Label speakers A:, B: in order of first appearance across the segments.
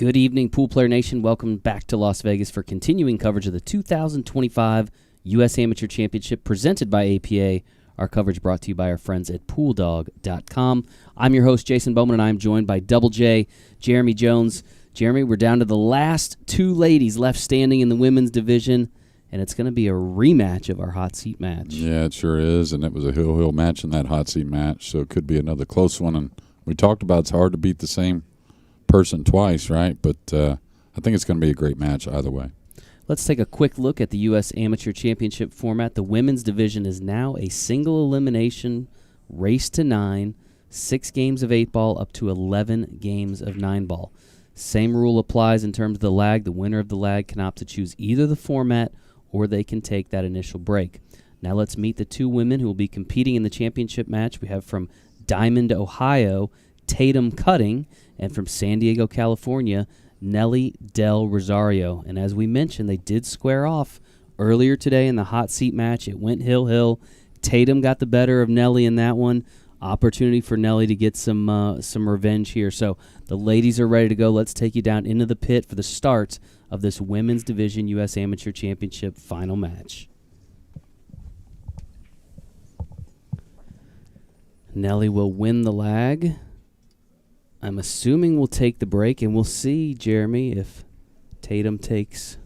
A: Good evening, Pool Player Nation. Welcome back to Las Vegas for continuing coverage of the 2025 U.S. Amateur Championship presented by APA. Our coverage brought to you by our friends at PoolDog.com. I'm your host, Jason Bowman, and I'm joined by Double J, Jeremy Jones. Jeremy, we're down to the last two ladies left standing in the women's division, and it's going to be a rematch of our hot seat match.
B: Yeah, it sure is, and it was a hill match in that hot seat match, so it could be another close one. And we talked about it's hard to beat the same person twice, right? But I think it's going to be a great match either way.
A: Let's take a quick look at the U.S. Amateur Championship format. The women's division is now a single elimination race to 9, 6 games of 8-ball up to 11 games of 9-ball. Same rule applies in terms of the lag. The winner of the lag can opt to choose either the format or they can take that initial break. Now let's meet the two women who will be competing in the championship match. We have from Diamond, Ohio, Tatum Cutting, and from San Diego, California, Nellie Del Rosario. And as we mentioned, they did square off earlier today in the hot seat match. It went hill. Tatum got the better of Nellie in that one. Opportunity for Nellie to get some revenge here. So the ladies are ready to go. Let's take you down into the pit for the start of this Women's Division U.S. Amateur Championship final match. Nellie will win the lag. I'm assuming we'll take the break, and we'll see, Jeremy, if Tatum takes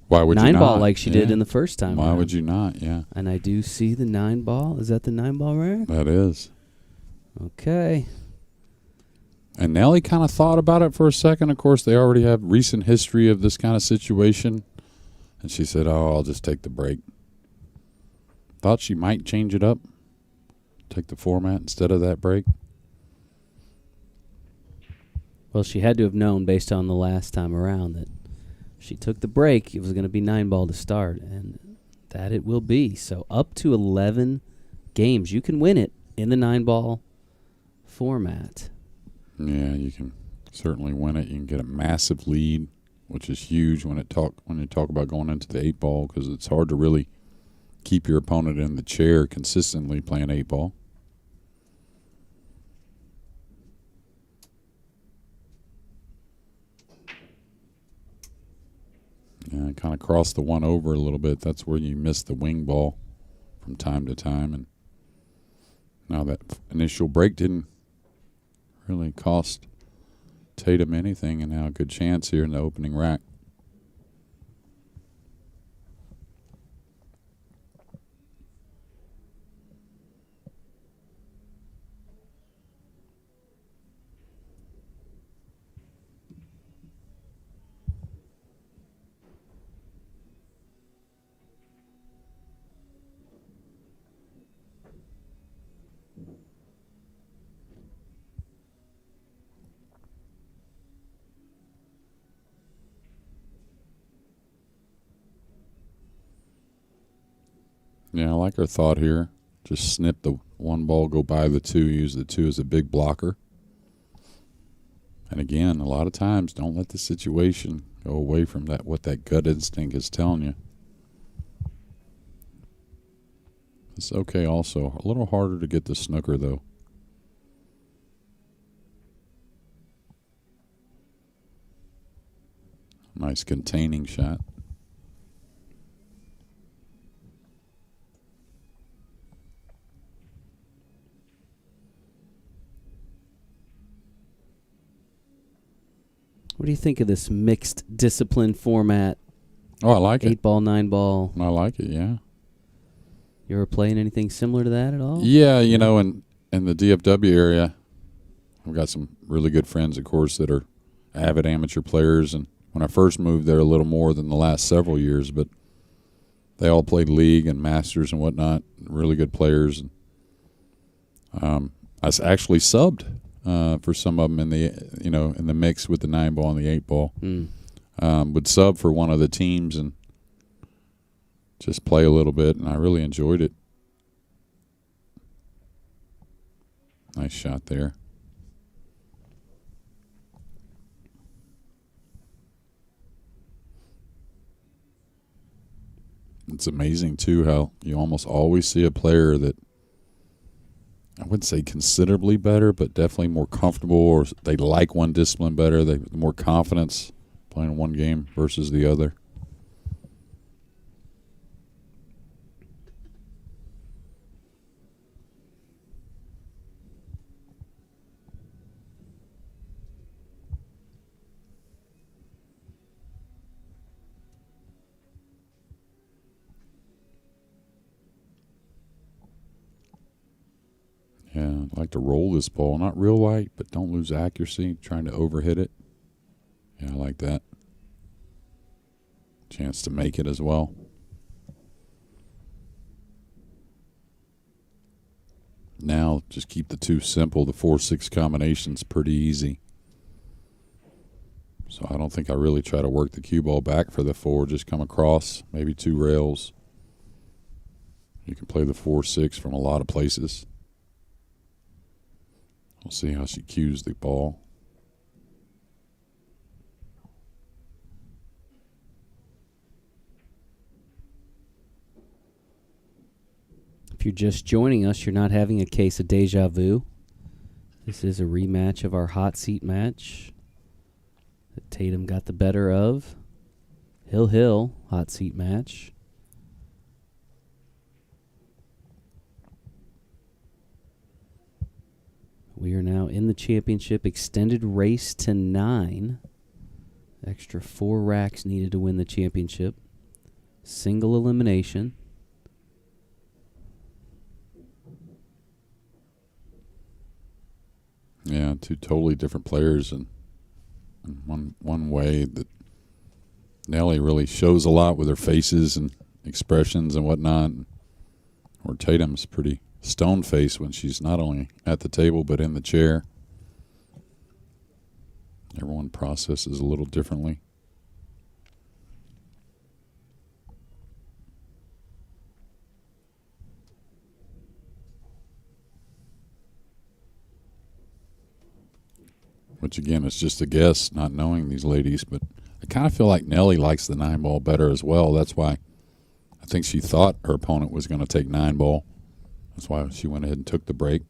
A: 9-ball like she did in the first time.
B: Why would you not? Yeah.
A: And I do see the 9-ball. Is that the 9-ball rack?
B: That is.
A: Okay.
B: And Nellie kind of thought about it for a second. Of course, they already have recent history of this kind of situation. And she said, I'll just take the break. Thought she might change it up, take the format instead of that break.
A: Well, she had to have known based on the last time around that she took the break, it was going to be 9-ball to start, and that it will be. So up to 11 games. You can win it in the 9-ball format.
B: Yeah, you can certainly win it. You can get a massive lead, which is huge when you talk about going into the 8-ball, because it's hard to really keep your opponent in the chair consistently playing 8-ball. Yeah, kind of crossed the one over a little bit. That's where you miss the wing ball from time to time. And now that initial break didn't really cost Tatum anything, and now a good chance here in the opening rack. Yeah, I like her thought here. Just snip the one ball, go by the 2, use the 2 as a big blocker. And again, a lot of times, don't let the situation go away from that, what that gut instinct is telling you. It's okay also. A little harder to get the snooker, though. Nice containing shot.
A: What do you think of this mixed discipline format?
B: Oh, I like it.
A: 8-ball, 9-ball.
B: I like it, yeah.
A: You ever playing anything similar to that at all?
B: Yeah, you know, in the DFW area, I've got some really good friends, of course, that are avid amateur players. And when I first moved there, a little more than the last several years, but they all played league and masters and whatnot. Really good players. And I actually subbed for some of them in the mix with the 9-ball and the 8-ball. Would sub for one of the teams and just play a little bit, and I really enjoyed it. Nice shot there. It's amazing, too, how you almost always see a player that I wouldn't say considerably better, but definitely more comfortable, or they like one discipline better. They have more confidence playing one game versus the other. Yeah, I'd like to roll this ball. Not real light, but don't lose accuracy, trying to overhit it. Yeah, I like that. Chance to make it as well. Now, just keep the two simple. The 4-6 combination's pretty easy. So I don't think I really try to work the cue ball back for the 4. Just come across, maybe 2 rails. You can play the 4-6 from a lot of places. We'll see how she cues the ball.
A: If you're just joining us, you're not having a case of deja vu. This is a rematch of our hot seat match that Tatum got the better of. Hill hot seat match. We are now in the championship. Extended race to 9. Extra 4 racks needed to win the championship. Single elimination.
B: Yeah, 2 totally different players, and one way that Nellie really shows a lot with her faces and expressions and whatnot, or Tatum's pretty stone-faced when she's not only at the table but in the chair. Everyone processes a little differently. Which, again, is just a guess, not knowing these ladies. But I kind of feel like Nellie likes the 9 ball better as well. That's why I think she thought her opponent was going to take 9 ball. That's why she went ahead and took the break.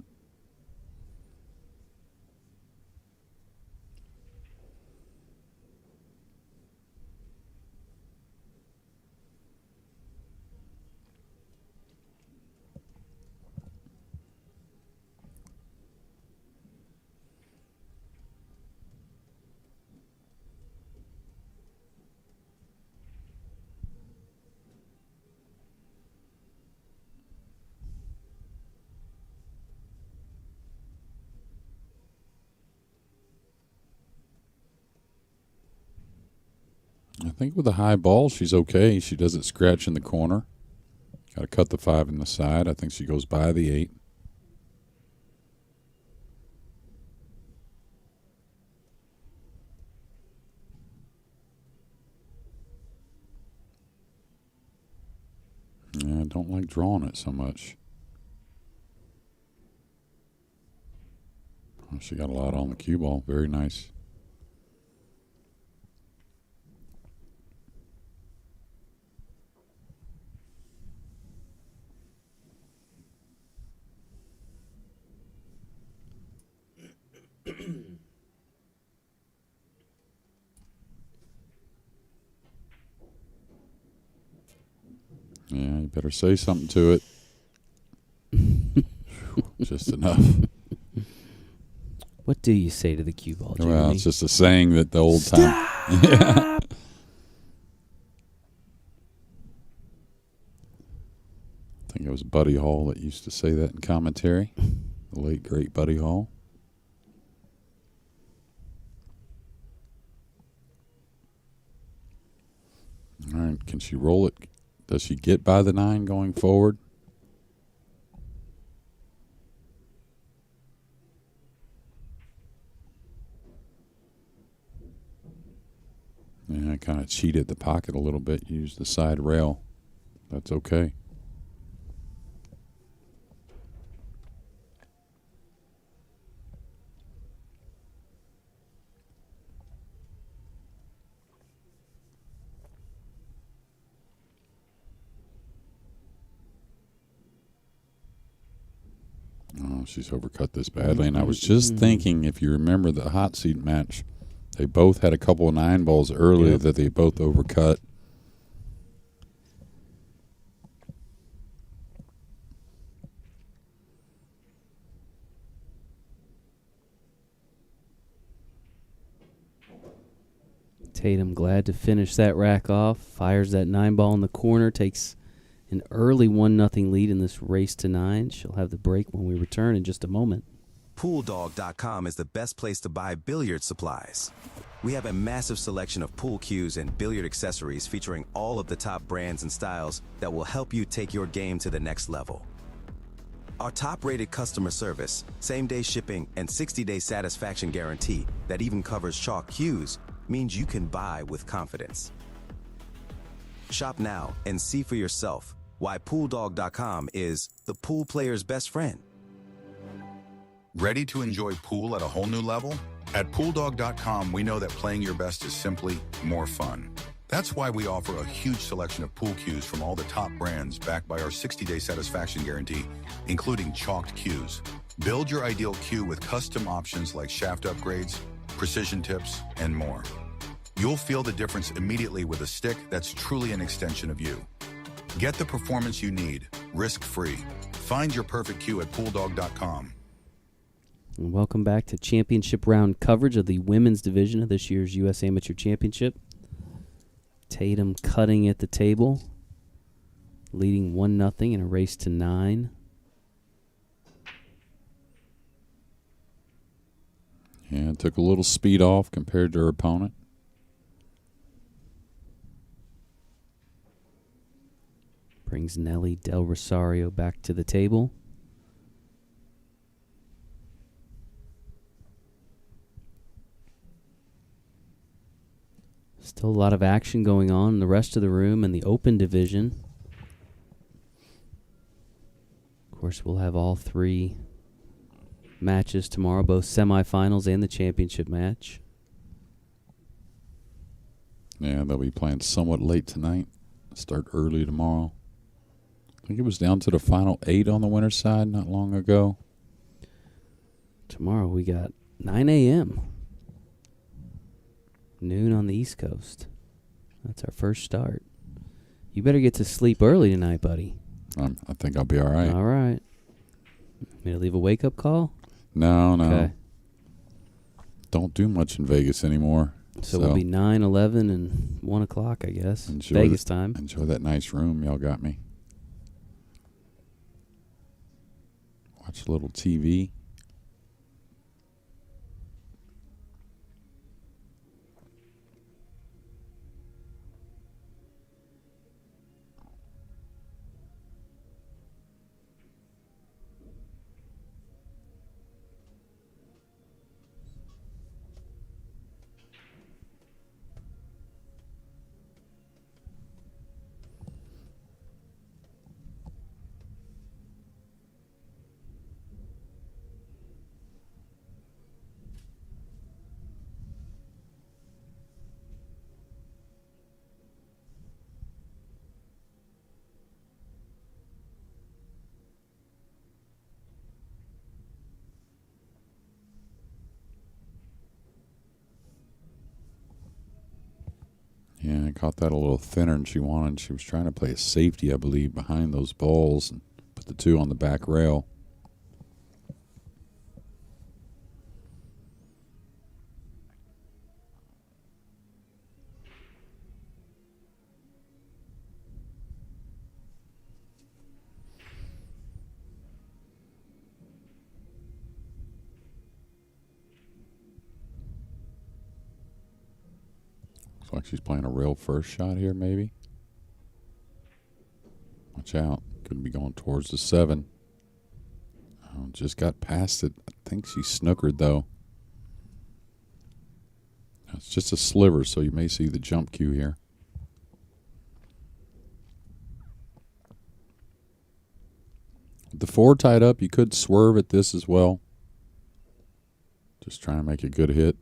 B: I think with the high ball, she's okay. She doesn't scratch in the corner. Got to cut the 5 in the side. I think she goes by the 8. Yeah, I don't like drawing it so much. Oh, she got a lot on the cue ball. Very nice. Yeah, you better say something to it. Just enough.
A: What do you say to the cue ball, Jamie?
B: Well, it's just a saying that the old time. Yeah. I think it was Buddy Hall that used to say that in commentary. The late, great Buddy Hall. All right, can she roll it? Does she get by the 9 going forward? Yeah, I kind of cheated the pocket a little bit, used the side rail. That's okay. Oh, she's overcut this badly. And I was just thinking, if you remember the hot seat match, they both had a couple of 9 balls earlier that they both overcut.
A: Tatum glad to finish that rack off. Fires that 9 ball in the corner. Takes an early 1-0 lead in this race to 9. She'll have the break when we return in just a moment.
C: PoolDog.com is the best place to buy billiard supplies. We have a massive selection of pool cues and billiard accessories featuring all of the top brands and styles that will help you take your game to the next level. Our top-rated customer service, same-day shipping, and 60-day satisfaction guarantee that even covers chalk cues means you can buy with confidence. Shop now and see for yourself why PoolDog.com is the pool player's best friend.
D: Ready to enjoy pool at a whole new level? At PoolDog.com, we know that playing your best is simply more fun. That's why we offer a huge selection of pool cues from all the top brands backed by our 60-day satisfaction guarantee, including chalked cues. Build your ideal cue with custom options like shaft upgrades, precision tips, and more. You'll feel the difference immediately with a stick that's truly an extension of you. Get the performance you need, risk-free. Find your perfect cue at PoolDog.com.
A: And welcome back to championship round coverage of the women's division of this year's U.S. Amateur Championship. Tatum cutting at the table, leading 1-0 in a race to 9.
B: Yeah, took a little speed off compared to her opponent.
A: Brings Nellie Del Rosario back to the table. Still a lot of action going on in the rest of the room in the open division. Of course, we'll have all 3 matches tomorrow, both semifinals and the championship match.
B: Yeah, they'll be playing somewhat late tonight. Start early tomorrow. I think it was down to the final 8 on the winner's side not long ago.
A: Tomorrow we got 9 a.m. Noon on the East Coast. That's our first start. You better get to sleep early tonight, buddy.
B: I think I'll be all right.
A: All right. Me to leave a wake-up call?
B: No.
A: Okay.
B: Don't do much in Vegas anymore.
A: So we'll be 9, 11, and 1 o'clock, I guess. Vegas time.
B: Enjoy that nice room y'all got me. Watch a little TV. Yeah, I caught that a little thinner than she wanted. She was trying to play a safety, I believe, behind those balls and put the 2 on the back rail. Looks like she's playing a real first shot here, maybe. Watch out. Could be going towards the 7. Oh, just got past it. I think she snookered, though. It's just a sliver, so you may see the jump cue here. With the 4 tied up, you could swerve at this as well. Just trying to make a good hit.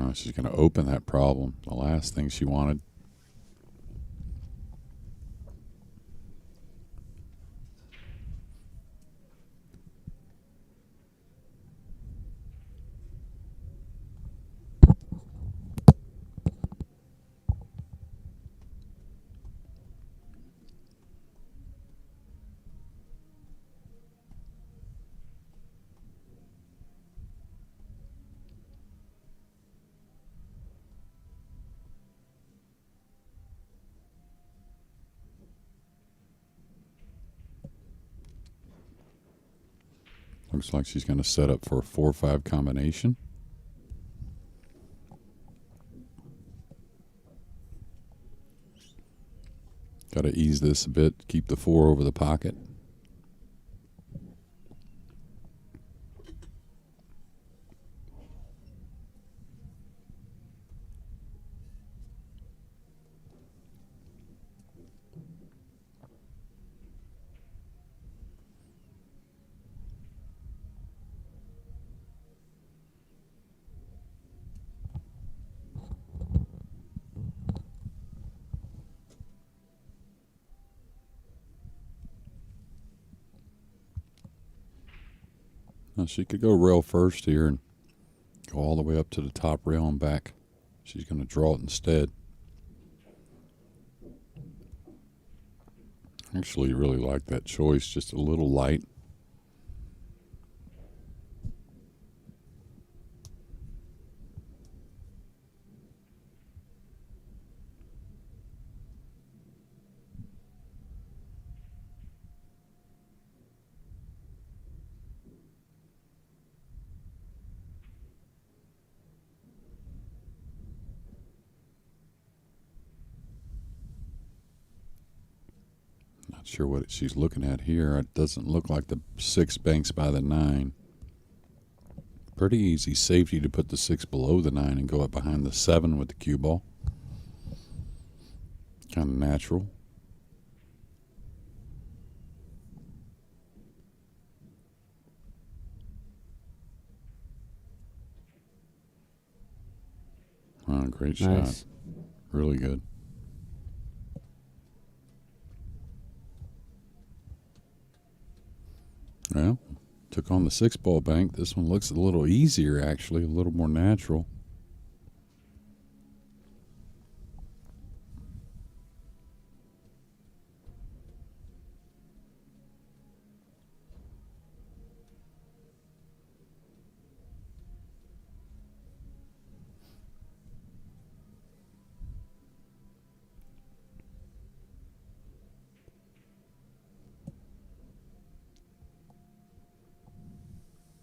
B: Oh, she's going to open that problem. The last thing she wanted. Looks like she's going to set up for a 4-5 combination. Got to ease this a bit, keep the 4 over the pocket. Now she could go rail first here and go all the way up to the top rail and back. She's going to draw it instead. Actually, really like that choice, just a little light. Not sure what she's looking at here. It doesn't look like the 6 banks by the 9. Pretty easy safety to put the 6 below the 9 and go up behind the 7 with the cue ball. Kind of natural. Oh, great
A: Nice.
B: shot. Really good. Well, took on the 6 ball bank. This one looks a little easier, actually, a little more natural.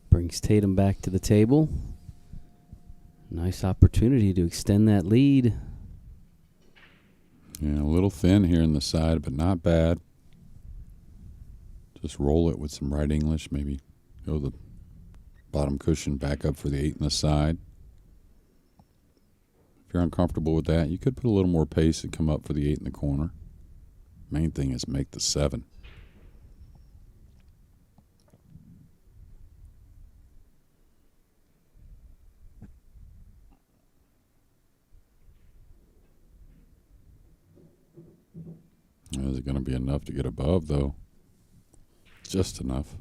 A: Brings Tatum back to the table. Nice opportunity to extend that lead.
B: Yeah, a little thin here in the side, but not bad. Just roll it with some right English. Maybe go the bottom cushion back up for the 8 in the side. If you're uncomfortable with that, you could put a little more pace and come up for the 8 in the corner. Main thing is make the 7. Is it going to be enough to get above, though? Just enough.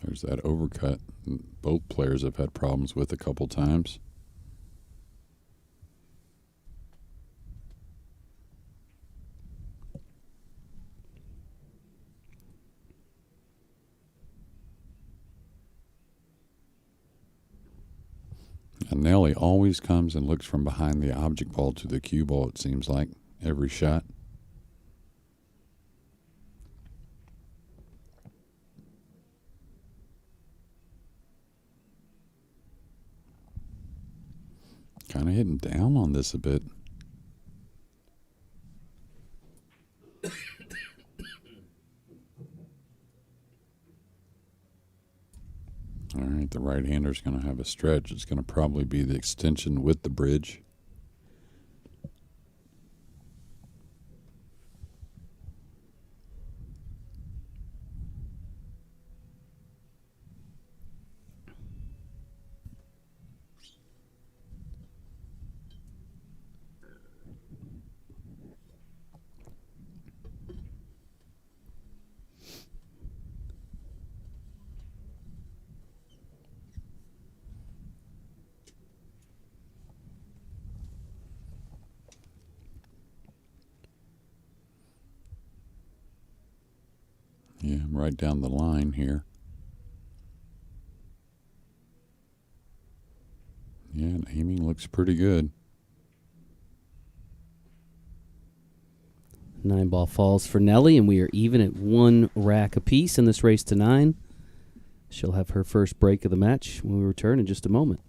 B: There's that overcut. Both players have had problems with a couple times. And Nellie always comes and looks from behind the object ball to the cue ball, it seems like, every shot. Kind of hitting down on this a bit. All right, the right-hander's going to have a stretch. It's going to probably be the extension with the bridge. Yeah, right down the line here. Yeah, and aiming looks pretty good.
A: 9-ball falls for Nellie, and we are even at 1 rack apiece in this race to 9. She'll have her first break of the match when we return in just a moment.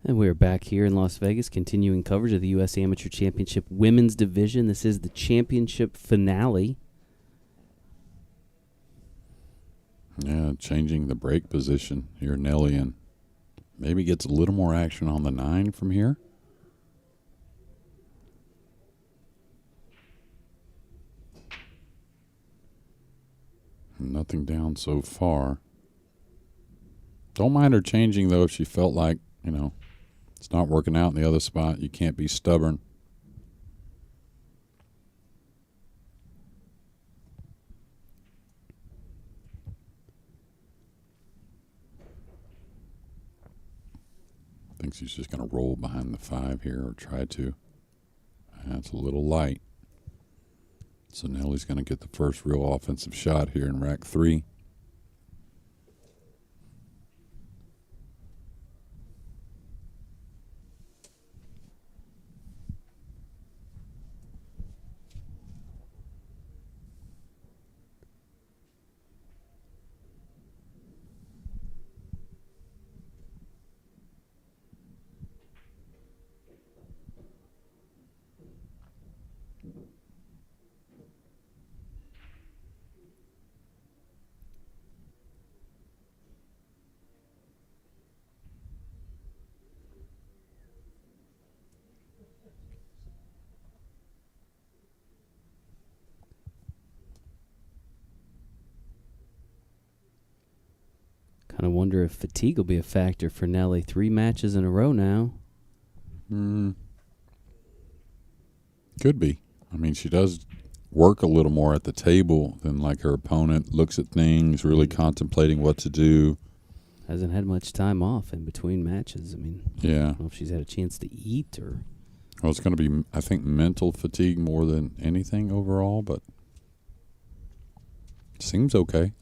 A: And we're back here in Las Vegas, continuing coverage of the U.S. Amateur Championship Women's Division. This is the championship finale.
B: Yeah, changing the break position here, Nellie, and maybe gets a little more action on the 9 from here. Nothing down so far. Don't mind her changing, though, if she felt like, it's not working out in the other spot. You can't be stubborn. Thinks he's just going to roll behind the 5 here, or try to. That's a little light. So Nellie's going to get the first real offensive shot here in rack 3.
A: Kind of wonder if fatigue will be a factor for Nellie. 3 matches in a row now.
B: Could be. I mean, she does work a little more at the table than like her opponent. Looks at things, really contemplating what to do.
A: Hasn't had much time off in between matches. I mean,
B: Yeah.
A: I don't know if she's had a chance to eat or...
B: Well, it's going to be, I think, mental fatigue more than anything overall, but seems okay.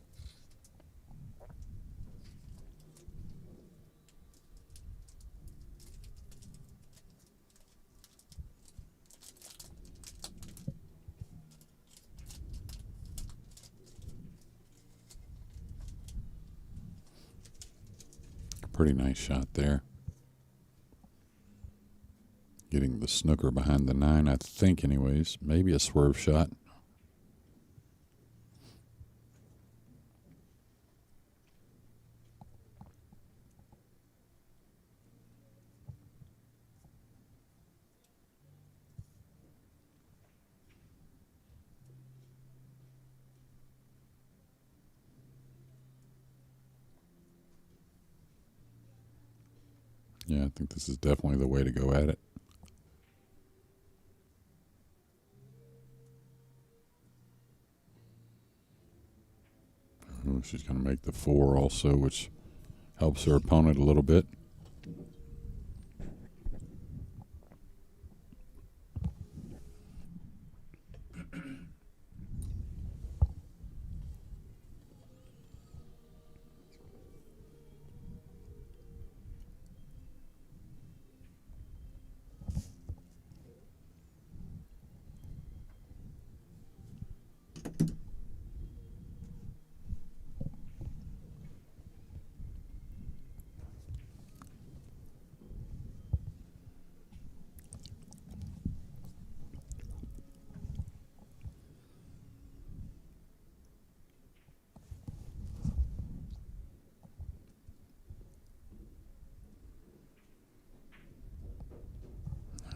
B: Pretty nice shot there. Getting the snooker behind the 9, I think, anyways. Maybe a swerve shot. Yeah, I think this is definitely the way to go at it. Oh, she's going to make the 4 also, which helps her opponent a little bit.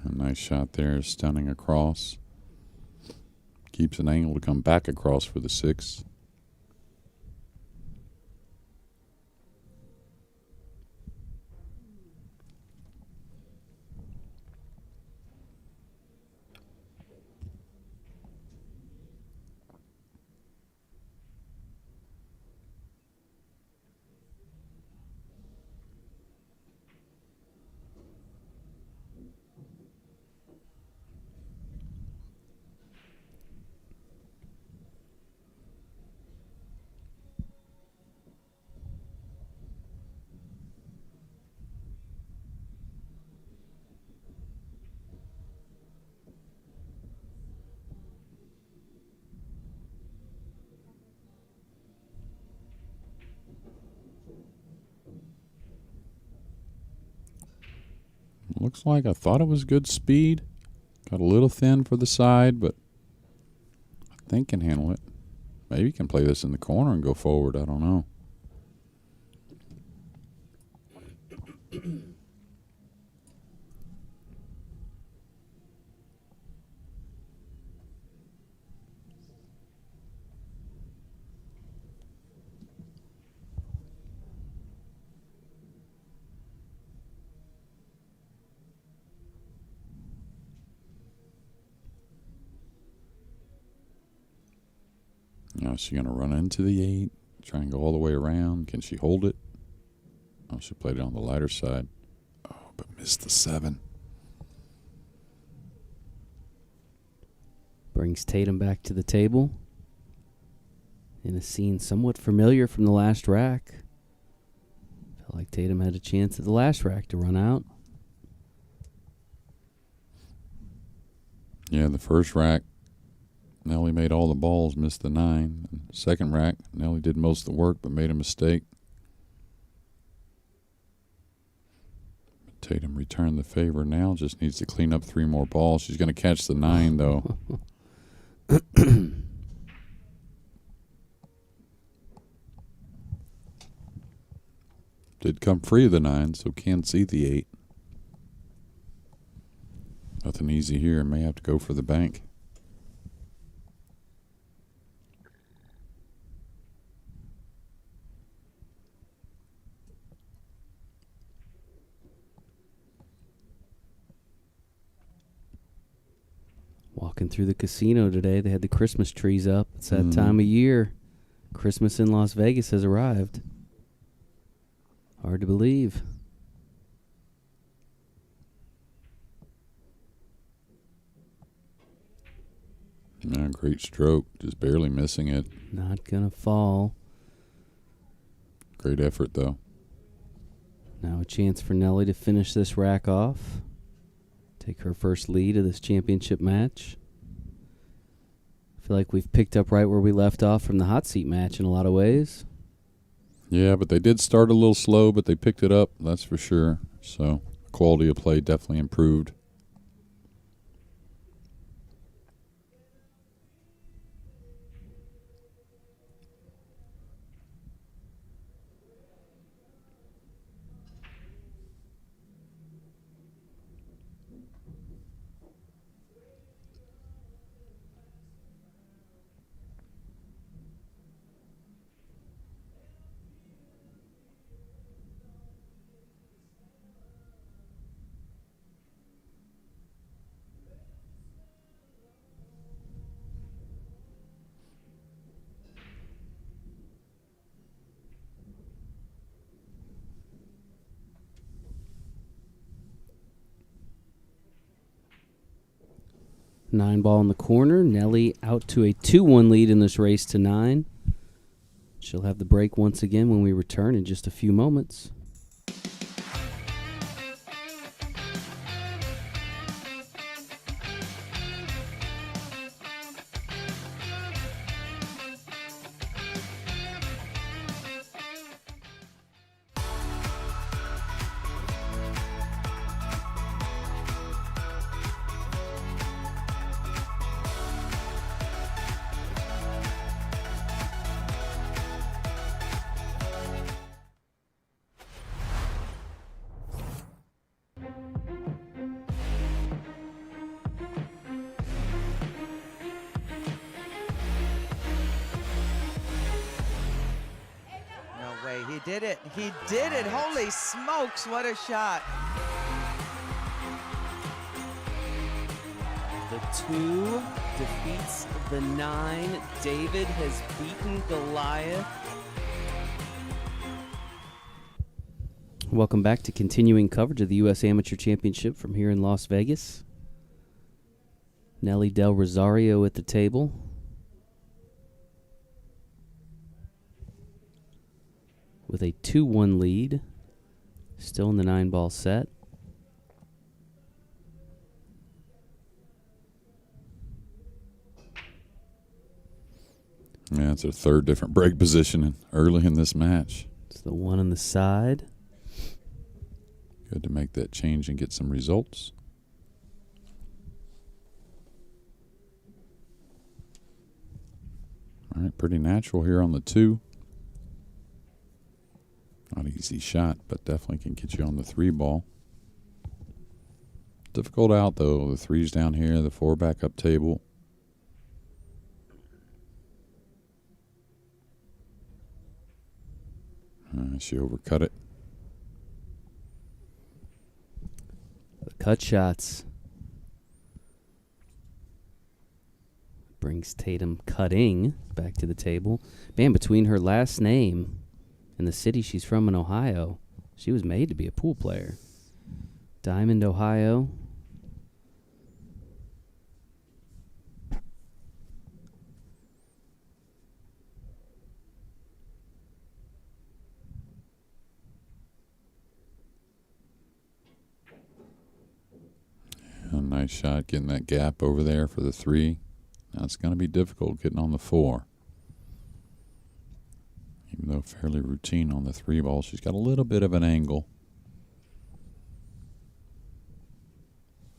B: A nice shot there, stunning across. Keeps an angle to come back across for the 6. Looks like I thought it was good speed. Got a little thin for the side, but I think can handle it. Maybe can play this in the corner and go forward. I don't know. Now she's going to run into the 8, try and go all the way around. Can she hold it? Oh, she played it on the lighter side. Oh, but missed the 7.
A: Brings Tatum back to the table in a scene somewhat familiar from the last rack. Felt like Tatum had a chance at the last rack to run out.
B: Yeah, the first rack, Nellie made all the balls, missed the 9. And second rack, Nellie did most of the work but made a mistake. Tatum returned the favor now, just needs to clean up 3 more balls. She's going to catch the 9, though. Did come free of the 9, so can't see the 8. Nothing easy here. May have to go for the bank.
A: Walking through the casino today, they had the Christmas trees up. It's that time of year. Christmas in Las Vegas has arrived. Hard to believe.
B: Yeah, great stroke. Just barely missing it.
A: Not going to fall.
B: Great effort, though.
A: Now a chance for Nellie to finish this rack off. Take her first lead of this championship match. I feel like we've picked up right where we left off from the hot seat match in a lot of ways.
B: Yeah, but they did start a little slow, but they picked it up, that's for sure. So, quality of play definitely improved.
A: 9 ball in the corner. Nellie out to a 2-1 lead in this race to 9. She'll have the break once again when we return in just a few moments.
E: He did it. He did it. Holy smokes, what a shot.
A: The 2 defeats the 9. David has beaten Goliath. Welcome back to continuing coverage of the U.S. Amateur Championship from here in Las Vegas. Nellie Del Rosario at the table. With a 2-1 lead. Still in the 9-ball set.
B: Yeah, it's a third different break position early in this match.
A: It's the 1 on the side.
B: Good to make that change and get some results. All right, pretty natural here on the 2. Not an easy shot, but definitely can get you on the 3 ball. Difficult out, though. The 3's down here, the 4 back up table. She overcut it.
A: The cut shots. Brings Tatum cutting back to the table. Man, between her last name and the city she's from in Ohio, she was made to be a pool player. Diamond, Ohio.
B: A nice shot getting that gap over there for the 3. Now it's going to be difficult getting on the 4. Even though fairly routine on the 3 ball, she's got a little bit of an angle.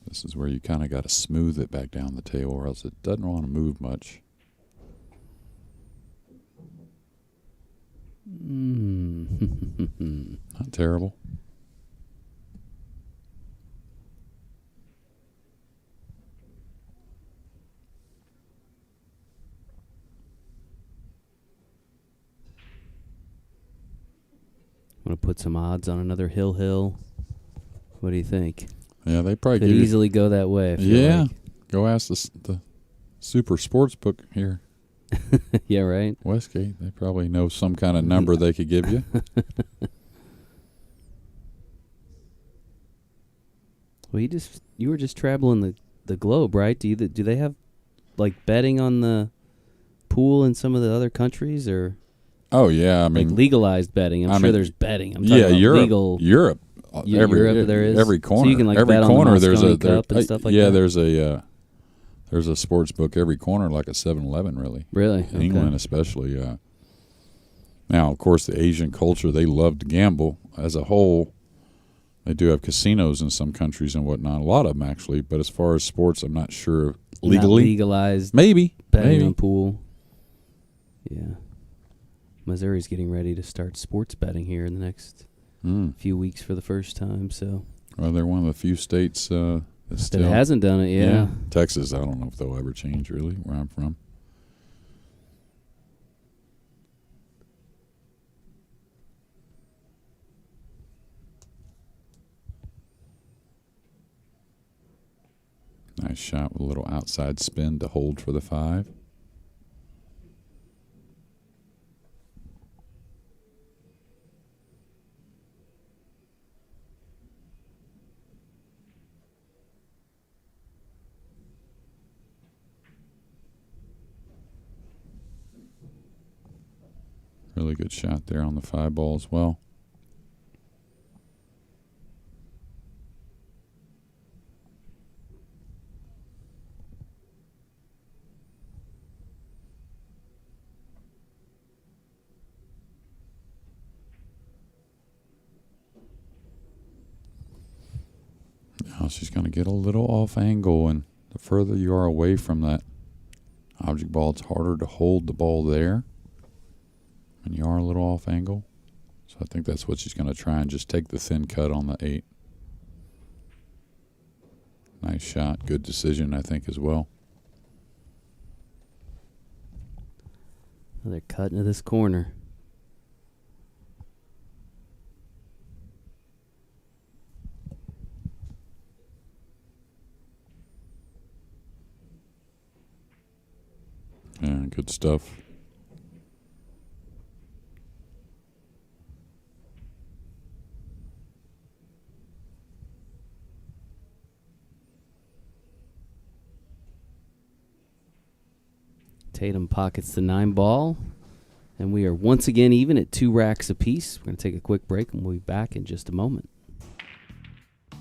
B: This is where you kind of got to smooth it back down the table, or else it doesn't want to move much. Not terrible.
A: Want to put some odds on another Hill? What do you think?
B: Yeah, they probably
A: could easily go that way. I feel
B: yeah,
A: like.
B: Go ask the Super Sports Book here.
A: Yeah, right.
B: Westgate, they probably know some kind of number they could give you.
A: Well, you were just traveling the globe, right? Do they have like betting on the pool in some of the other countries, or?
B: Oh yeah, I mean
A: like legalized betting. I'm sure there's betting. I'm talking about
B: Europe,
A: legal.
B: Europe.
A: Europe, there is
B: every corner.
A: So you can like
B: every
A: bet
B: corner
A: on the
B: there's
A: Moscone Cup and stuff like that.
B: Yeah, there's a sports book every corner, like a 7-Eleven, really.
A: Really,
B: in England especially. Now, of course, the Asian culture, they love to gamble as a whole. They do have casinos in some countries and whatnot. A lot of them actually, but as far as sports, I'm not sure legally.
A: Not legalized.
B: Maybe
A: betting on pool. Yeah. Missouri's getting ready to start sports betting here in the next few weeks for the first time. So,
B: well, they're one of the few states that still
A: hasn't done it. Yeah,
B: Texas. I don't know if they'll ever change. Really, where I'm from. Nice shot with a little outside spin to hold for the 5. Really good shot there on the 5 ball as well. Now she's going to get a little off angle, and the further you are away from that object ball, it's harder to hold the ball there when you are a little off angle. So I think that's what she's going to try and just take the thin cut on the 8. Nice shot. Good decision, I think, as well.
A: Another cut into this corner.
B: Yeah, good stuff.
A: Tatum pockets the 9 ball, and we are once again even at 2 racks apiece. We're going to take a quick break, and we'll be back in just a moment.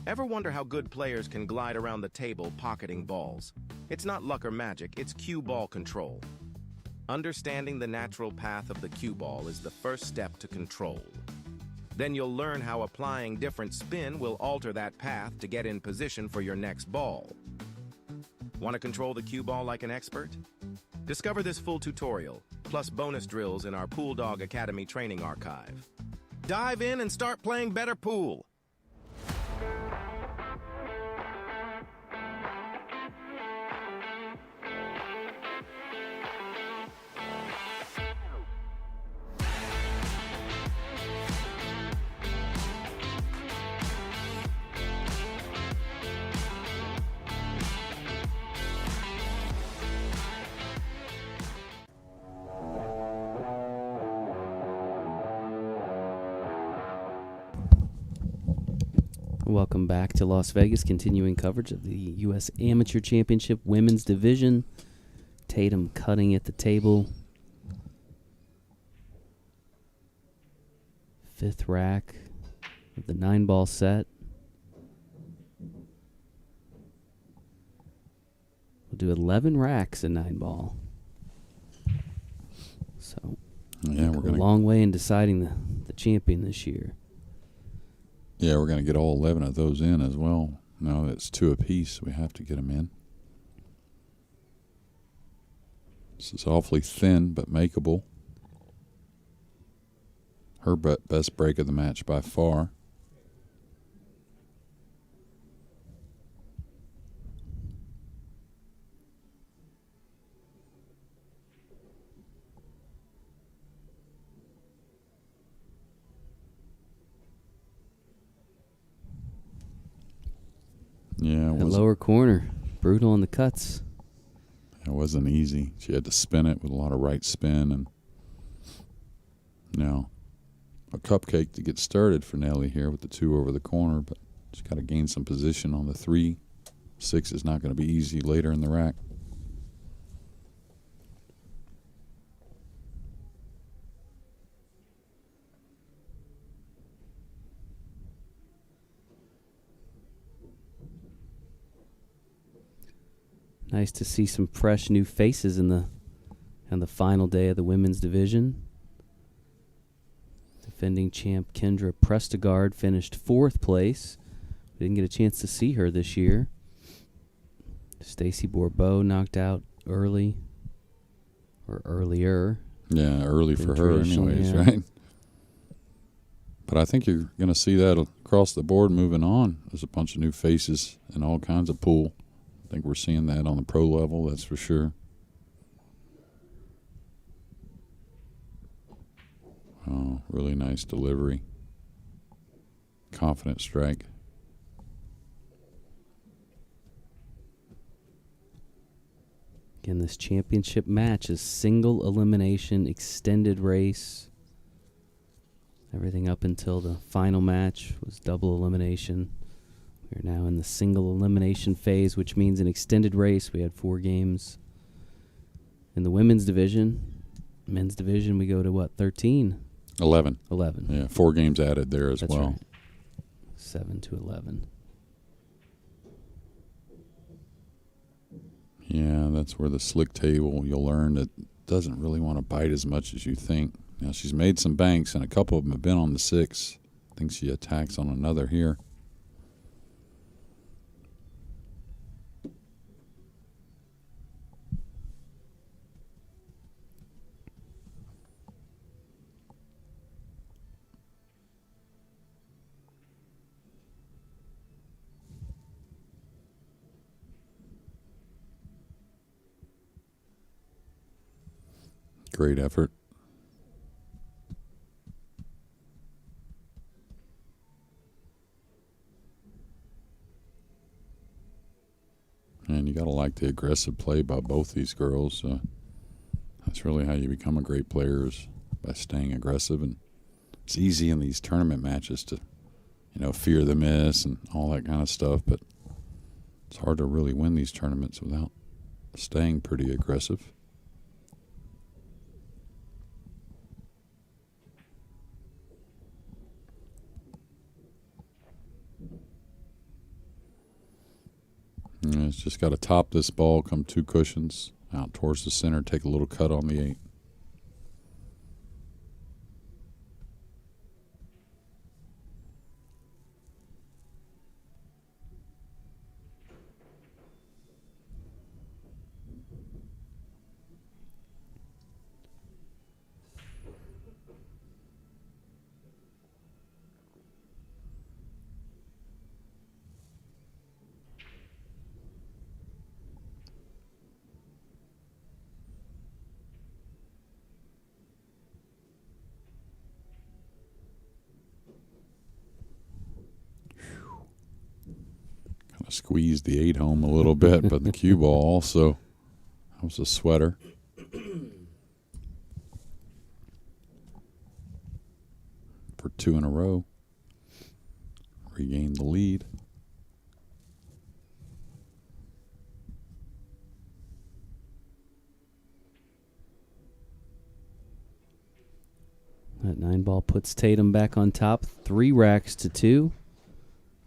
F: Ever wonder how good players can glide around the table pocketing balls? It's not luck or magic, it's cue ball control. Understanding the natural path of the cue ball is the first step to control. Then you'll learn how applying different spin will alter that path to get in position for your next ball. Want to control the cue ball like an expert? Discover this full tutorial, plus bonus drills in our Pool Dog Academy training archive. Dive in and start playing better pool.
A: Welcome back to Las Vegas, continuing coverage of the U.S. Amateur Championship Women's Division. Tatum cutting at the table. 5th rack of the 9 ball set. We'll do 11 racks in 9 ball. So,
B: yeah, we're
A: a long way in deciding the champion this year.
B: Yeah, we're going to get all 11 of those in as well. No, it's 2 apiece. We have to get them in. This is awfully thin but makeable. Her best break of the match by far. Yeah,
A: that lower corner, brutal on the cuts.
B: It wasn't easy. She had to spin it with a lot of right spin, and a cupcake to get started for Nellie here with the 2 over the corner, but she's got to gain some position on the 3. 6 is not going to be easy later in the rack.
A: Nice to see some fresh new faces in the final day of the women's division. Defending champ Kendra Prestegard finished 4th place. We didn't get a chance to see her this year. Stacy Bourbeau knocked out early, or earlier.
B: Yeah, early for her anyways,
A: yeah.
B: Right? But I think you're going to see that across the board moving on. There's a bunch of new faces and all kinds of pool. I think we're seeing that on the pro level, that's for sure. Oh, really nice delivery. Confident strike.
A: Again, this championship match is single elimination, extended race. Everything up until the final match was double elimination. We're now in the single elimination phase, which means an extended race. We had 4 games in the women's division. Men's division, we go to what, 13?
B: 11.
A: 11.
B: Yeah, 4 games added there as
A: That's
B: well.
A: right. 7 to 11.
B: Yeah, that's where the slick table, you'll learn that doesn't really want to bite as much as you think. Now, she's made some banks, and a couple of them have been on the 6. I think she attacks on another here. Great effort. And you got to like the aggressive play by both these girls. That's really how you become a great player, is by staying aggressive. And it's easy in these tournament matches to, fear the miss and all that kind of stuff. But it's hard to really win these tournaments without staying pretty aggressive. And it's just got to top this ball, come 2 cushions out towards the center, take a little cut on the 8. Squeezed the 8 home a little bit, but the cue ball also, that was a sweater. For 2 in a row. Regained the lead.
A: That 9 ball puts Tatum back on top, 3 racks to 2.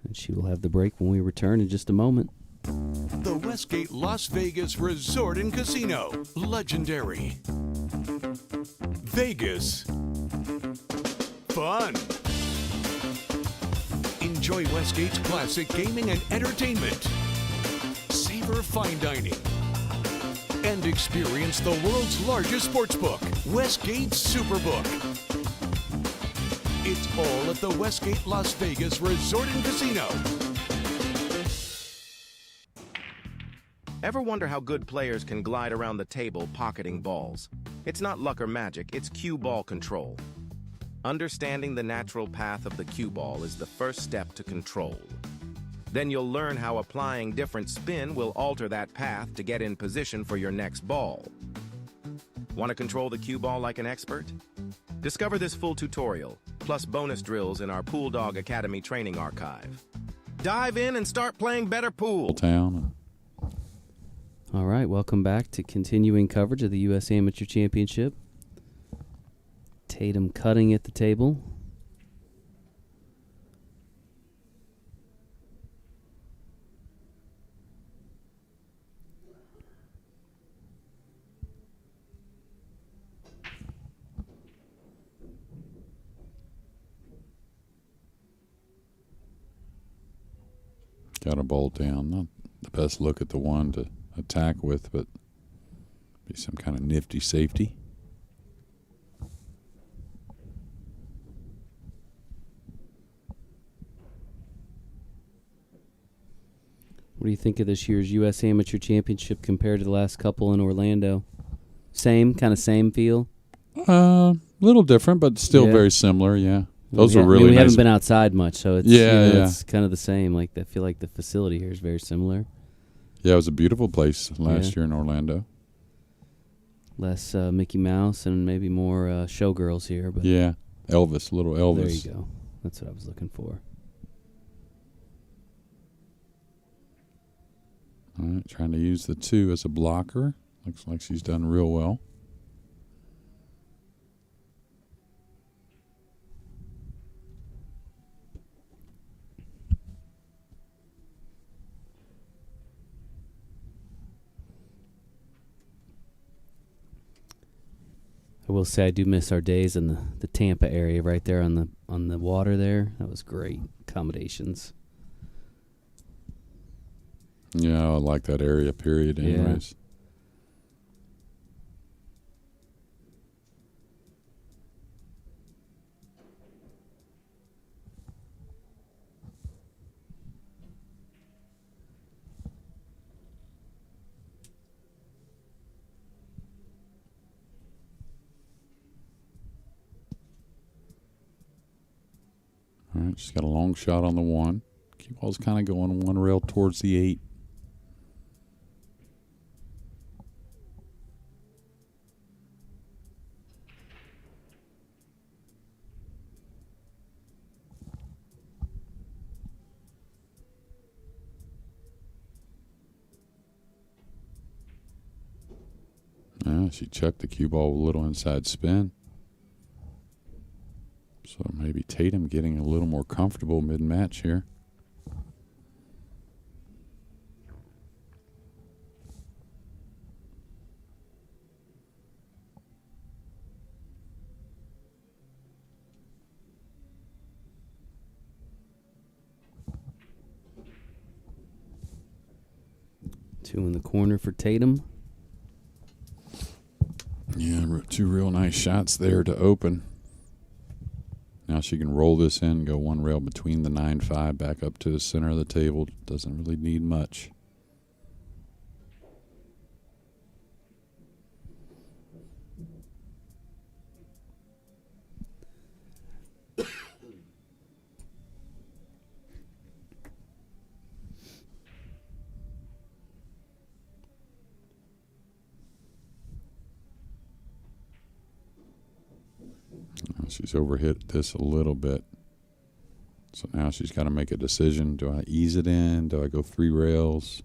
A: And she will have the break when we return in just a moment.
G: The Westgate Las Vegas Resort and Casino. Legendary. Vegas. Fun. Enjoy Westgate's classic gaming and entertainment. Savor fine dining. And experience the world's largest sportsbook, Westgate Superbook. It's all at the Westgate Las Vegas Resort and Casino.
F: Ever wonder how good players can glide around the table pocketing balls? It's not luck or magic, it's cue ball control. Understanding the natural path of the cue ball is the first step to control. Then you'll learn how applying different spin will alter that path to get in position for your next ball. Want to control the cue ball like an expert? Discover this full tutorial, plus bonus drills in our Pool Dog Academy training archive. Dive in and start playing better pool.
B: Town.
A: All right, welcome back to continuing coverage of the U.S. Amateur Championship. Tatum cutting at the table.
B: Got a ball down. Not the best look at the one to attack with, but be some kind of nifty safety.
A: What do you think of this year's U.S. Amateur Championship compared to the last couple in Orlando? Same feel?
B: Little different, but still very similar, yeah. Those are really
A: we
B: nice.
A: haven't been outside much, so it's it's kind of the same. Like I feel like the facility here is very similar.
B: Yeah, it was a beautiful place last year in Orlando.
A: Less Mickey Mouse and maybe more showgirls here. But
B: yeah, Elvis, little Elvis.
A: There you go. That's what I was looking for.
B: All right, trying to use the 2 as a blocker. Looks like she's done real well.
A: I will say I do miss our days in the Tampa area right there on the water there. That was great accommodations.
B: Yeah, I like that area, period, anyways. All right, she's got a long shot on the 1. Cue ball's kind of going 1 rail towards the 8. Yeah, she checked the cue ball with a little inside spin. So maybe Tatum getting a little more comfortable mid-match here.
A: Two in the corner for Tatum.
B: Yeah, 2 real nice shots there to open. Now she can roll this in, go 1 rail between the 9-5 back up to the center of the table. Doesn't really need much. She's overhit this a little bit. So now she's got to make a decision. Do I ease it in? Do I go 3 rails?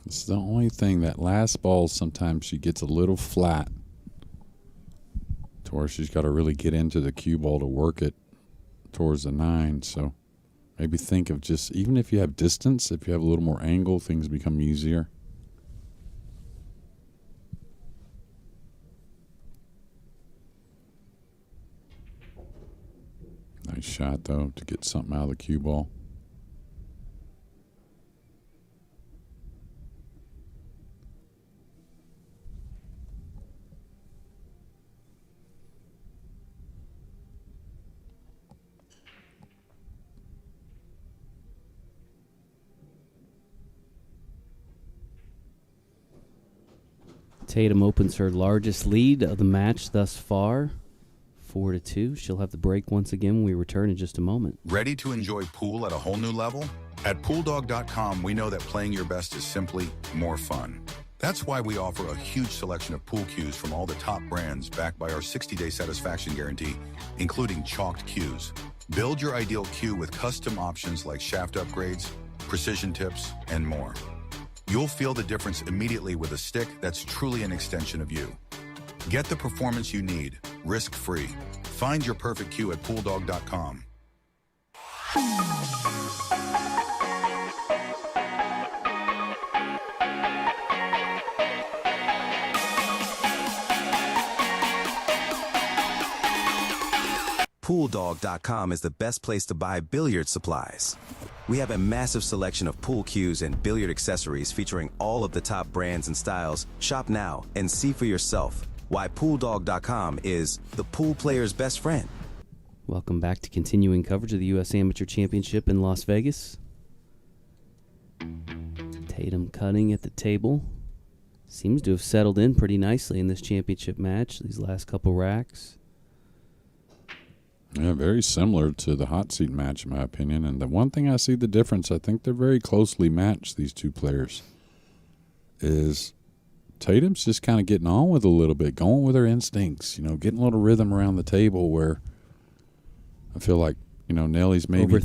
B: This is the only thing. That last ball, sometimes she gets a little flat to where she's got to really get into the cue ball to work it towards the 9. So maybe think of just, even if you have distance, if you have a little more angle, things become easier. Nice shot, though, to get something out of the cue ball.
A: Tatum opens her largest lead of the match thus far, 4-2. She'll have the break once again when we return in just a moment.
D: Ready to enjoy pool at a whole new level? At PoolDog.com, we know that playing your best is simply more fun. That's why we offer a huge selection of pool cues from all the top brands backed by our 60-day satisfaction guarantee, including chalked cues. Build your ideal cue with custom options like shaft upgrades, precision tips, and more. You'll feel the difference immediately with a stick that's truly an extension of you. Get the performance you need, risk-free. Find your perfect cue at PoolDog.com.
C: PoolDog.com is the best place to buy billiard supplies. We have a massive selection of pool cues and billiard accessories featuring all of the top brands and styles. Shop now and see for yourself why PoolDog.com is the pool player's best friend.
A: Welcome back to continuing coverage of the U.S. Amateur Championship in Las Vegas. Tatum cutting at the table. Seems to have settled in pretty nicely in this championship match, these last couple racks.
B: Yeah, very similar to the hot seat match, in my opinion. And the one thing I see the difference, I think they're very closely matched, these two players, is Tatum's just kind of getting on with a little bit, going with her instincts, getting a little rhythm around the table where I feel like, Nellie's maybe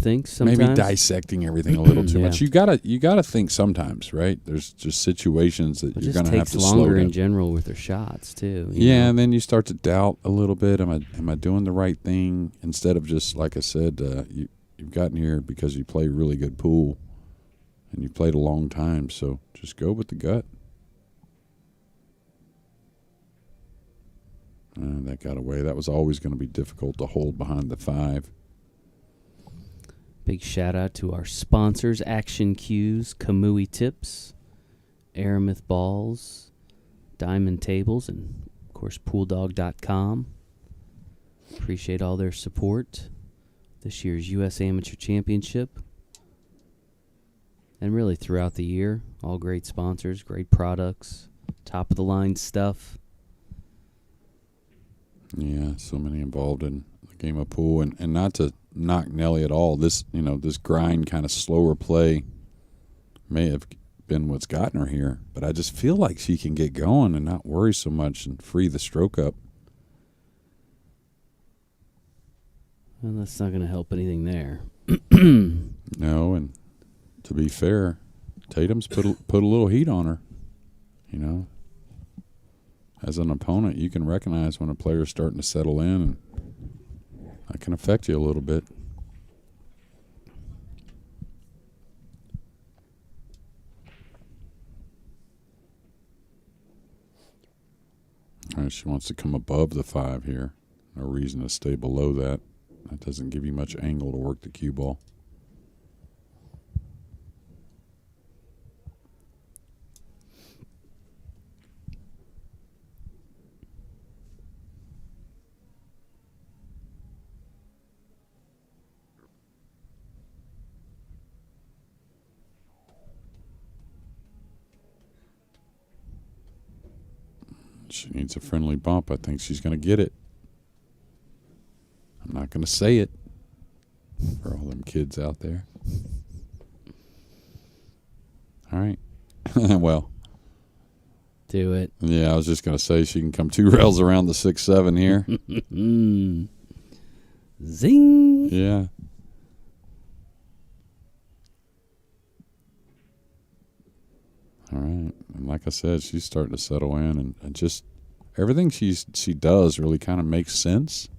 B: dissecting everything a little too much. You gotta think sometimes, right? There's just situations that you're gonna have to slow down.
A: It takes longer in general with her shots too.
B: And then you start to doubt a little bit. Am I doing the right thing? Instead of just, like I said, you've gotten here because you play really good pool, and you played a long time. So just go with the gut. That got away. That was always going to be difficult to hold behind the 5.
A: Big shout out to our sponsors, Action Cues, Kamui Tips, Aramith Balls, Diamond Tables, and, of course, PoolDog.com. Appreciate all their support. This year's U.S. Amateur Championship. And really throughout the year, all great sponsors, great products, top-of-the-line stuff.
B: Yeah, so many involved in the game of pool. And not to knock Nellie at all, this grind kind of slower play may have been what's gotten her here, but I just feel like she can get going and not worry so much and free the stroke up.
A: Well, that's not going to help anything there.
B: No, and to be fair, Tatum's put a little heat on her. As an opponent, you can recognize when a player's starting to settle in, and that can affect you a little bit. All right, she wants to come above the 5 here. No reason to stay below that. That doesn't give you much angle to work the cue ball. She needs a friendly bump. I think she's going to get it. I'm not going to say it for all them kids out there. All right. Well.
A: Do it.
B: Yeah, I was just going to say she can come 2 rails around the 6-7 here.
A: Zing.
B: Yeah. All right. And like I said, she's starting to settle in, and just everything she does really kind of makes sense.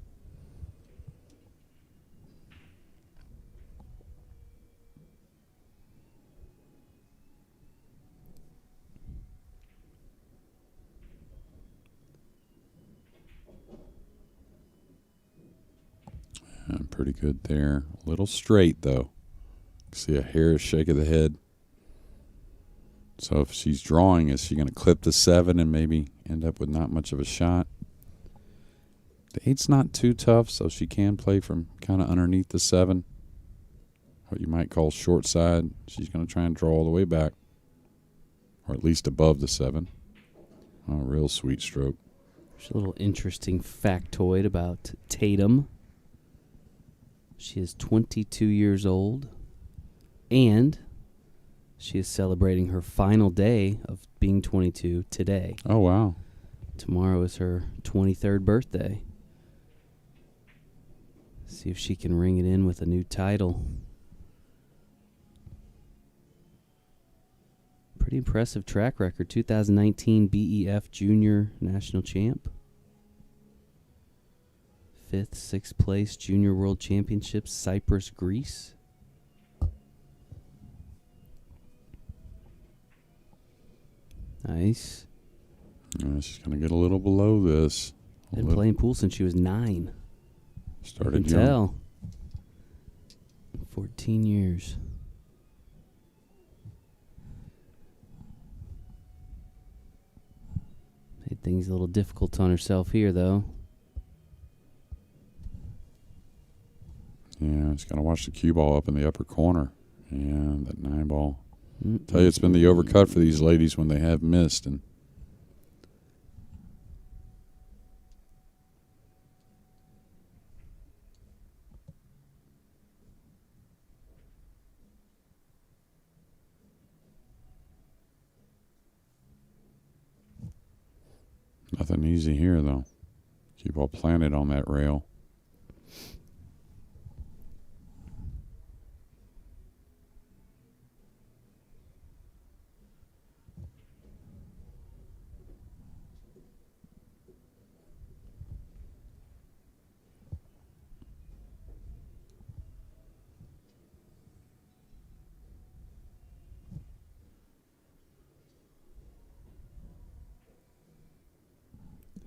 B: And pretty good there. A little straight, though. See a hair shake of the head. So if she's drawing, is she going to clip the 7 and maybe end up with not much of a shot? The 8's not too tough, so she can play from kind of underneath the 7. What you might call short side. She's going to try and draw all the way back. Or at least above the 7. Oh, real sweet stroke.
A: There's a little interesting factoid about Tatum. She is 22 years old, and she is celebrating her final day of being 22 today.
B: Oh, wow.
A: Tomorrow is her 23rd birthday. See if she can ring it in with a new title. Pretty impressive track record. 2019 BEF Junior National Champ. 5th, 6th place Junior World Championships, Cyprus, Greece. Nice.
B: She's going to get a little below this.
A: Been playing pool since she was 9.
B: Started
A: you can
B: young.
A: tell. 14 years. Made things a little difficult on herself here, though.
B: Yeah, just got to watch the cue ball up in the upper corner. Yeah, that 9 ball. Tell you, it's been the overcut for these ladies when they have missed. And Nothing easy here, though. Keep all planted on that rail.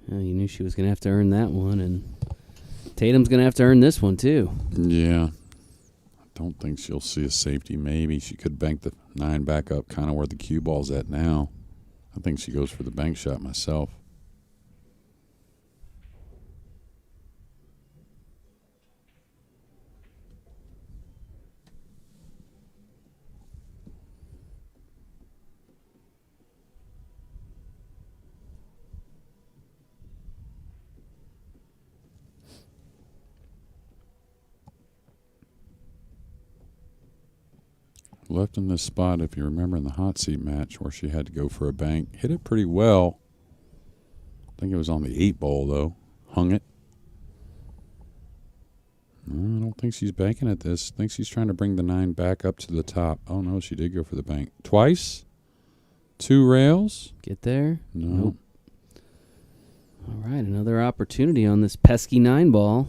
A: You knew she was going to have to earn that one, and Tatum's going to have to earn this one, too.
B: Yeah. I don't think she'll see a safety. Maybe she could bank the 9 back up kind of where the cue ball's at now. I think she goes for the bank shot myself. Left in this spot, if you remember in the hot seat match where she had to go for a bank. Hit it pretty well. I think it was on the 8 ball, though. Hung it. No, I don't think she's banking at this. I think she's trying to bring the 9 back up to the top. Oh, no, she did go for the bank. Twice? 2 rails?
A: Get there?
B: No.
A: Nope. All right, another opportunity on this pesky 9 ball.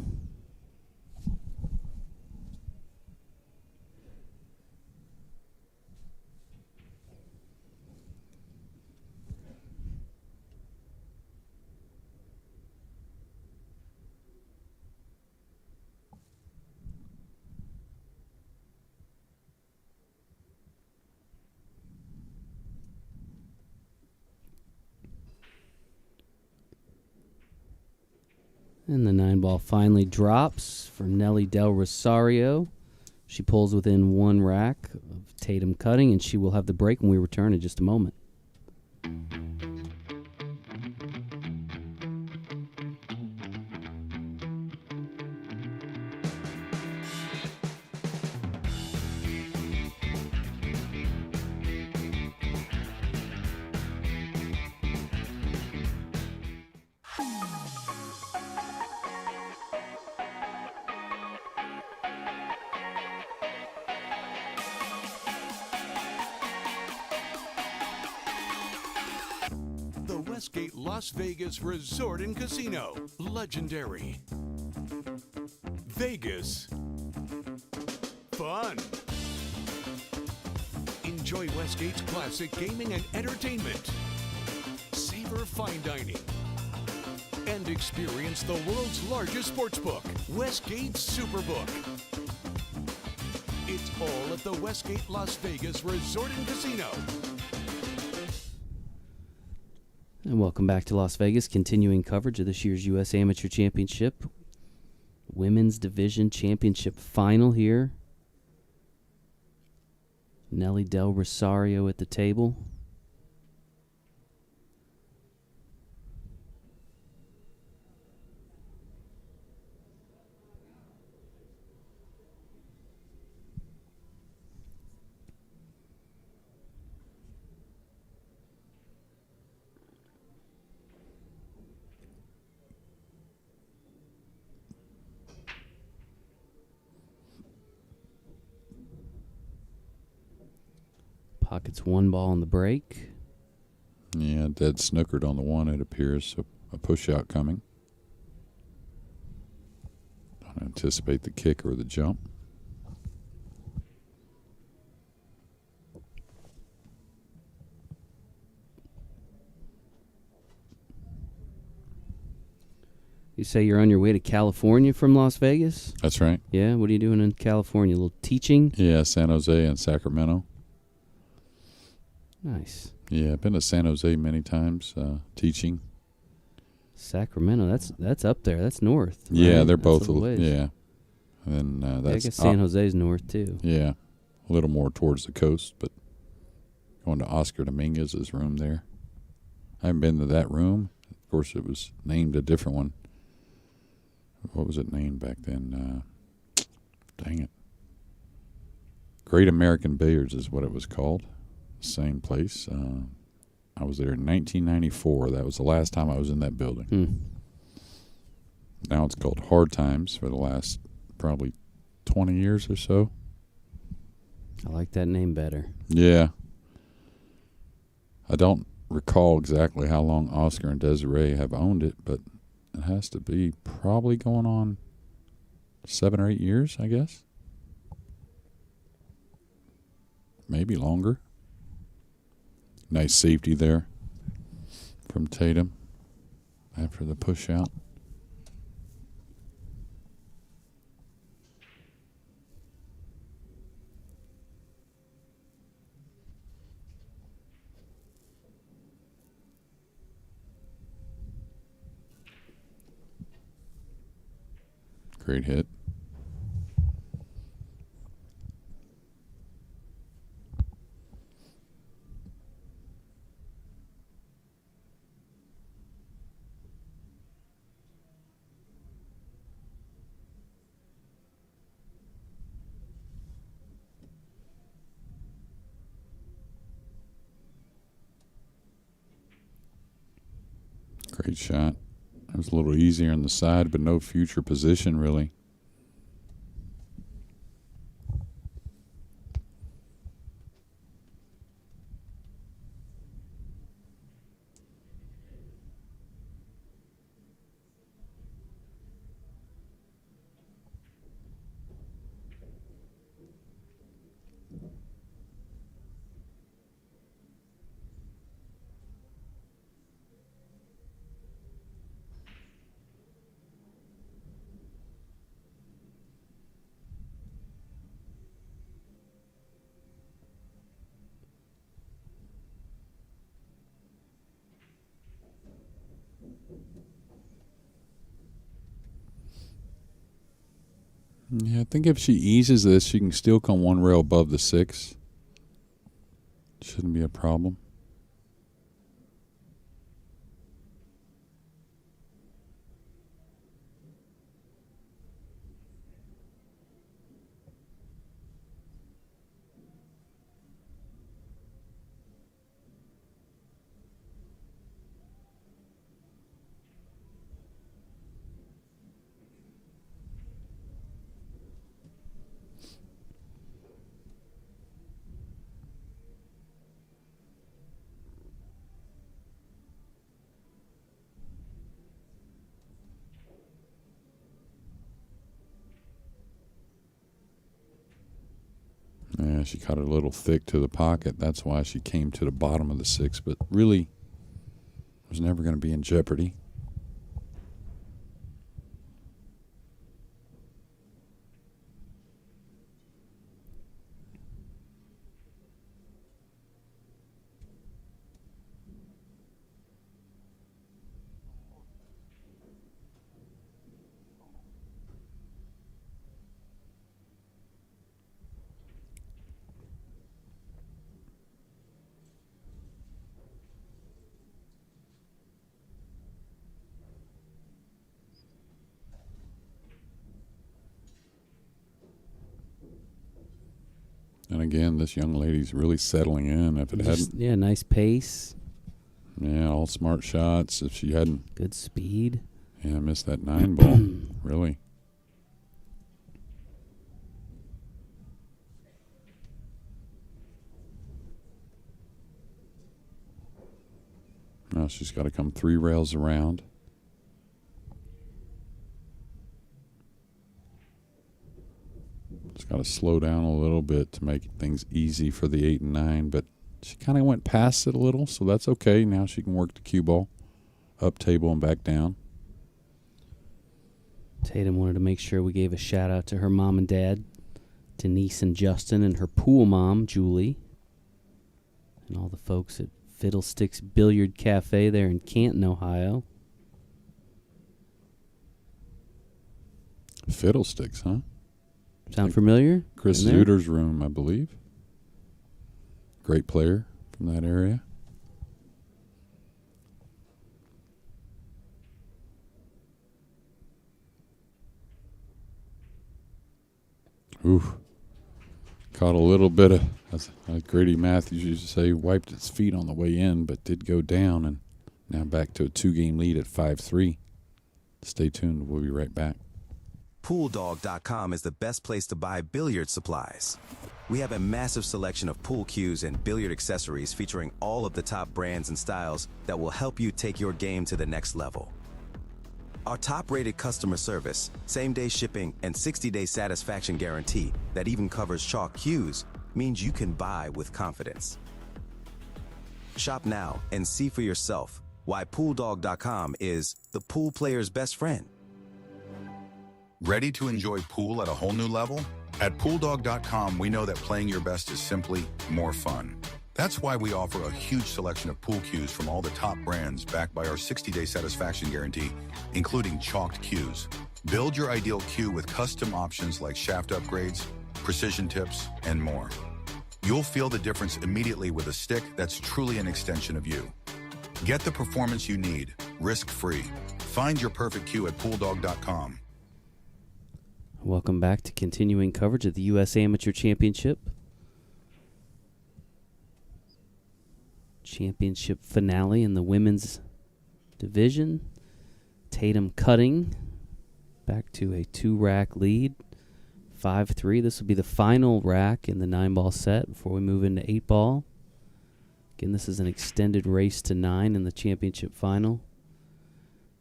A: And the 9 ball finally drops for Nellie Del Rosario. She pulls within 1 rack of Tatum cutting, and she will have the break when we return in just a moment.
G: Westgate Las Vegas Resort and Casino. Legendary. Vegas. Fun. Enjoy Westgate's classic gaming and entertainment. Savor fine dining. And experience the world's largest sportsbook, Westgate Superbook. It's all at the Westgate Las Vegas Resort and Casino.
A: And welcome back to Las Vegas, continuing coverage of this year's U.S. Amateur Championship. Women's Division Championship final here. Nellie Del Rosario at the table. Pockets 1 ball on the break.
B: Yeah, dead snookered on the 1, it appears. So a push out coming. Don't anticipate the kick or the jump.
A: You say you're on your way to California from Las Vegas?
B: That's right.
A: Yeah, what are you doing in California? A little teaching?
B: Yeah, San Jose and Sacramento.
A: Nice.
B: Yeah, I've been to San Jose many times teaching.
A: Sacramento, that's up there. That's north. Right?
B: Yeah, they're
A: That's
B: both.
A: a ways.
B: Yeah, and then
A: Yeah, I
B: that's
A: guess San Jose's north too.
B: Yeah, a little more towards the coast, but going to Oscar Dominguez's room there. I haven't been to that room. Of course, it was named a different one. What was it named back then? Dang it. Great American Billiards is what it was called. Same place. I was there in 1994. That was the last time I was in that building. Now it's called Hard Times for the last probably 20 years or so.
A: I like that name better.
B: Yeah. I don't recall exactly how long Oscar and Desiree have owned it, but it has to be probably going on 7 or 8 years, I guess. Maybe longer. Nice safety there from Tatum after the push out. Great hit. Great shot. It was a little easier on the side, but no future position really. Yeah, I think if she eases this, she can still come one rail above the 6. Shouldn't be a problem. Yeah, she got it a little thick to the pocket. That's why she came to the bottom of the 6, but really was never going to be in jeopardy. And again, this young lady's really settling in. If it hadn't,
A: Yeah, nice pace.
B: Yeah, all smart shots. If she hadn't,
A: good speed.
B: Yeah, missed that 9 ball. Really. Now she's got to come 3 rails around. Just got to slow down a little bit to make things easy for the 8 and 9, but she kind of went past it a little, so that's okay. Now she can work the cue ball up table and back down.
A: Tatum wanted to make sure we gave a shout out to her mom and dad, Denise and Justin, and her pool mom, Julie, and all the folks at Fiddlesticks Billiard Cafe there in Canton, Ohio.
B: Fiddlesticks, huh?
A: Sound familiar?
B: Chris Zuter's room, I believe. Great player from that area. Ooh. Caught a little bit of, as Grady Matthews used to say, wiped its feet on the way in, but did go down, and now back to a 2-game lead at 5-3. Stay tuned. We'll be right back.
C: PoolDog.com is the best place to buy billiard supplies. We have a massive selection of pool cues and billiard accessories featuring all of the top brands and styles that will help you take your game to the next level. Our top-rated customer service, same-day shipping, and 60-day satisfaction guarantee that even covers chalk cues means you can buy with confidence. Shop now and see for yourself why PoolDog.com is the pool player's best friend.
D: Ready to enjoy pool at a whole new level? At PoolDog.com, we know that playing your best is simply more fun. That's why we offer a huge selection of pool cues from all the top brands backed by our 60-day satisfaction guarantee, including chalked cues. Build your ideal cue with custom options like shaft upgrades, precision tips, and more. You'll feel the difference immediately with a stick that's truly an extension of you. Get the performance you need, risk-free. Find your perfect cue at PoolDog.com.
A: Welcome back to continuing coverage of the U.S. Amateur Championship. Championship finale in the women's division. Tatum cutting back to a 2-rack lead, 5-3. This will be the final rack in the 9-ball set before we move into 8-ball. Again, this is an extended race to 9 in the championship final.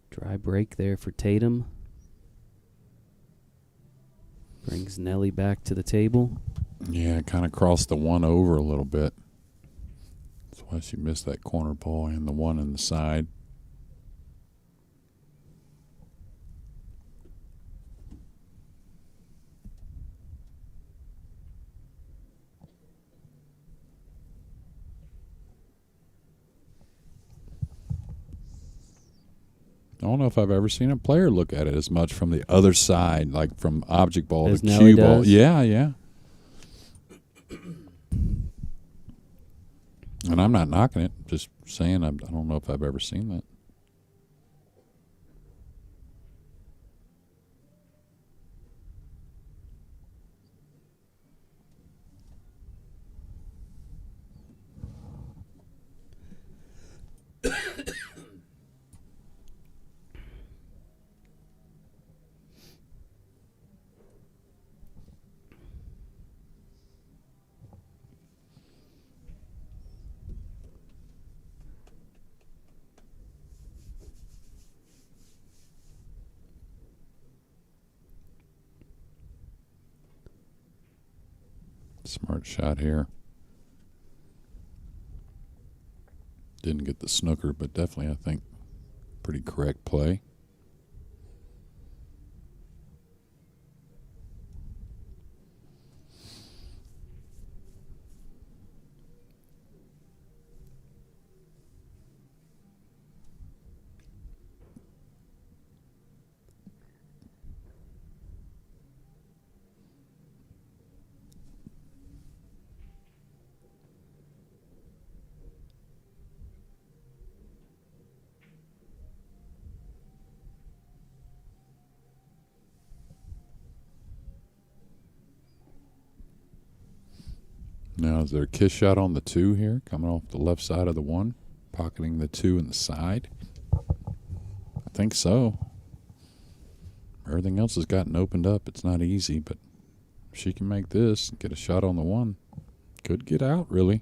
A: Dry break there for Tatum. Brings Nellie back to the table.
B: Yeah, kind of crossed the one over a little bit. That's why she missed that corner ball and the one in the side. I don't know if I've ever seen a player look at it as much from the other side, like from object ball
A: As
B: to
A: Nellie
B: cue ball.
A: does?
B: Yeah. And I'm not knocking it, just saying I don't know if I've ever seen that. Smart shot here. Didn't get the snooker, but definitely, I think, pretty correct play. Now, is there a kiss shot on the 2 here, coming off the left side of the 1, pocketing the 2 in the side? I think so. Everything else has gotten opened up. It's not easy, but if she can make this and get a shot on the 1, could get out, really.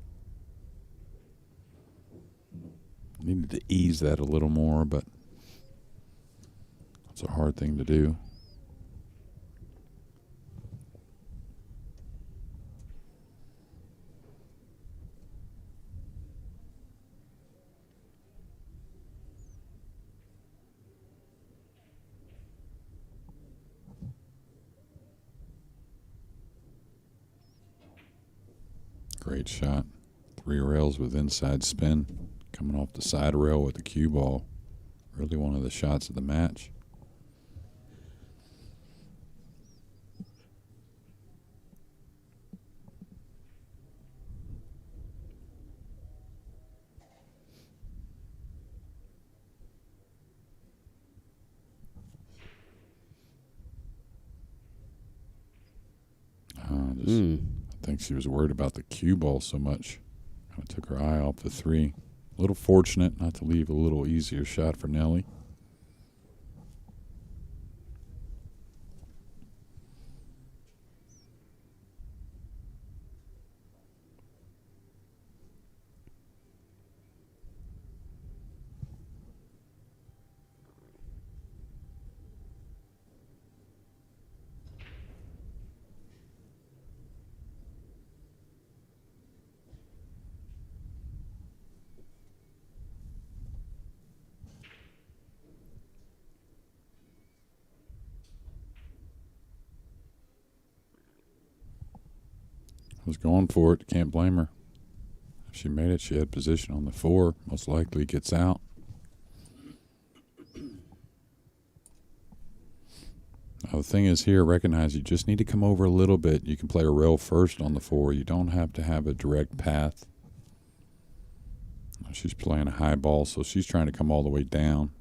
B: Needed to ease that a little more, but it's a hard thing to do. Great shot. 3 rails with inside spin. Coming off the side rail with the cue ball. Really one of the shots of the match. Just I think she was worried about the cue ball so much. Kind of took her eye off the 3. A little fortunate not to leave a little easier shot for Nellie. Was going for it. Can't blame her. If she made it, she had position on the 4. Most likely gets out. Now, the thing is here, recognize you just need to come over a little bit. You can play a rail first on the 4. You don't have to have a direct path. She's playing a high ball, so she's trying to come all the way down.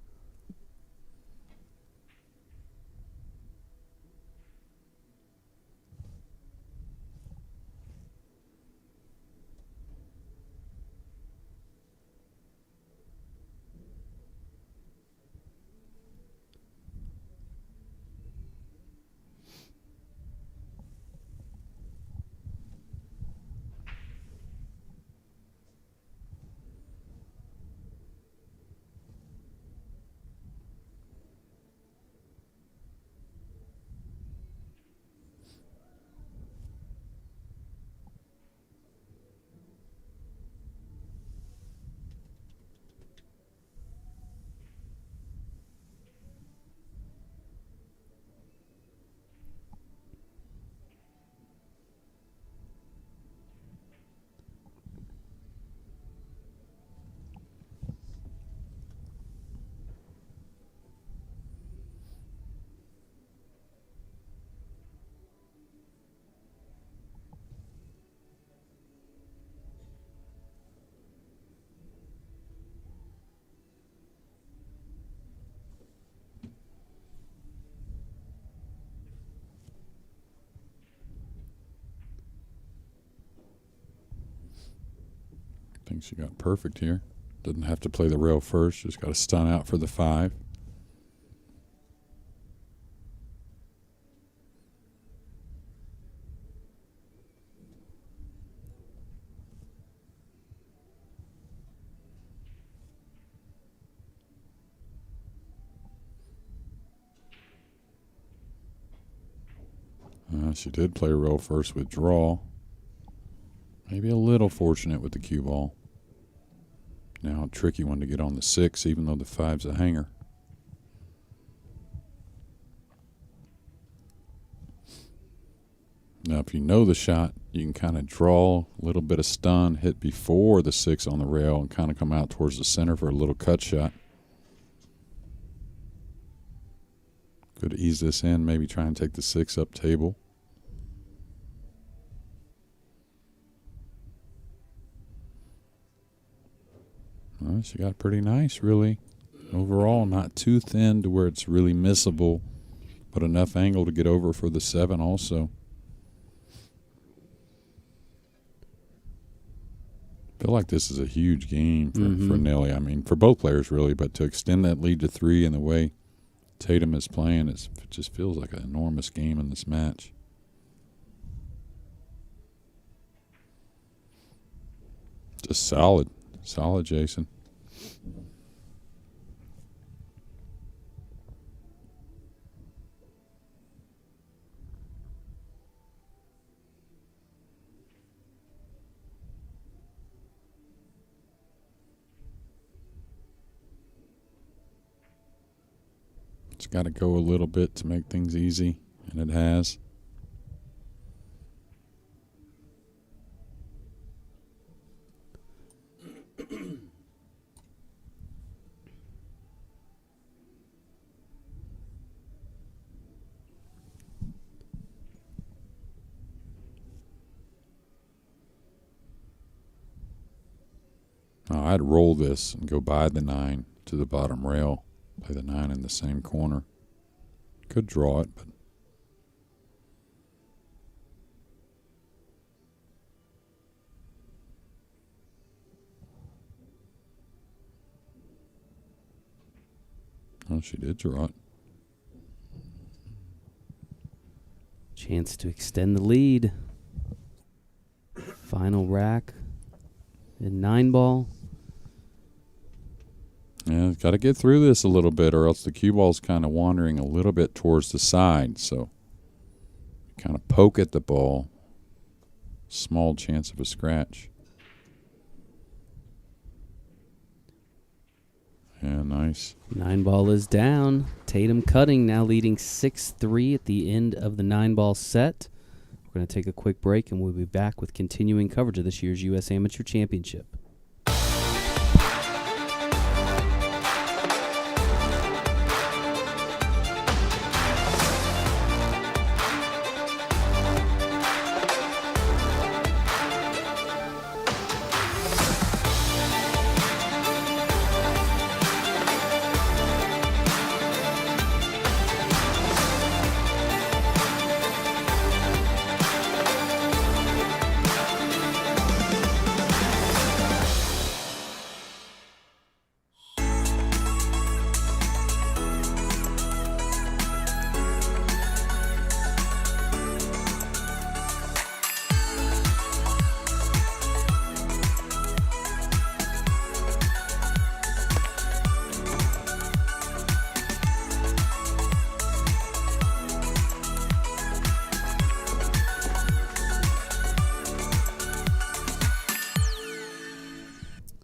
B: I think she got perfect here. Doesn't have to play the rail first. Just got to stun out for the 5. She did play rail first with draw. Maybe a little fortunate with the cue ball. Now a tricky one to get on the 6, even though the 5's a hanger. Now if you know the shot, you can kind of draw a little bit of stun, hit before the 6 on the rail, and kind of come out towards the center for a little cut shot. Could ease this in, maybe try and take the 6 up table. Well, she got pretty nice, really. Overall, not too thin to where it's really missable, but enough angle to get over for the 7 also. I feel like this is a huge game for Nellie. I mean, for both players, really, but to extend that lead to 3 in the way Tatum is playing, it just feels like an enormous game in this match. Just solid. Solid, Jason. It's got to go a little bit to make things easy, and it has. Now I'd roll this and go by the 9 to the bottom rail. Play the 9 in the same corner. Could draw it, but Oh, she did draw it.
A: Chance to extend the lead. Final rack in 9-ball.
B: Yeah, got to get through this a little bit, or else the cue ball's kind of wandering a little bit towards the side. So kind of poke at the ball. Small chance of a scratch. Yeah, nice.
A: 9-ball is down. Tatum cutting, now leading 6-3 at the end of the 9-ball set. We're going to take a quick break, and we'll be back with continuing coverage of this year's U.S. Amateur Championship.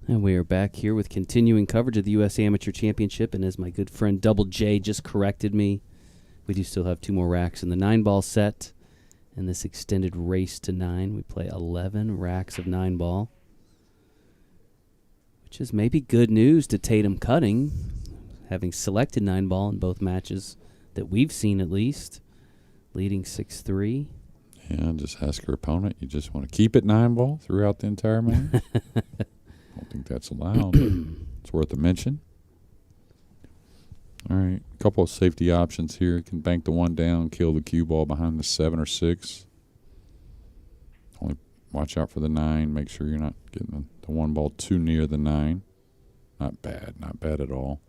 A: And we are back here with continuing coverage of the U.S. Amateur Championship. And as my good friend Double J just corrected me, we do still have 2 more racks in the 9-ball set. In this extended race to 9, we play 11 racks of 9-ball, which is maybe good news to Tatum cutting, having selected 9-ball in both matches that we've seen at least, leading 6-3.
B: Yeah, just ask her opponent. You just want to keep it 9-ball throughout the entire match? I don't think that's allowed, but it's worth a mention. All right, a couple of safety options here. You can bank the 1 down, kill the cue ball behind the 7 or 6. Only watch out for the 9. Make sure you're not getting the 1 ball too near the 9. Not bad at all.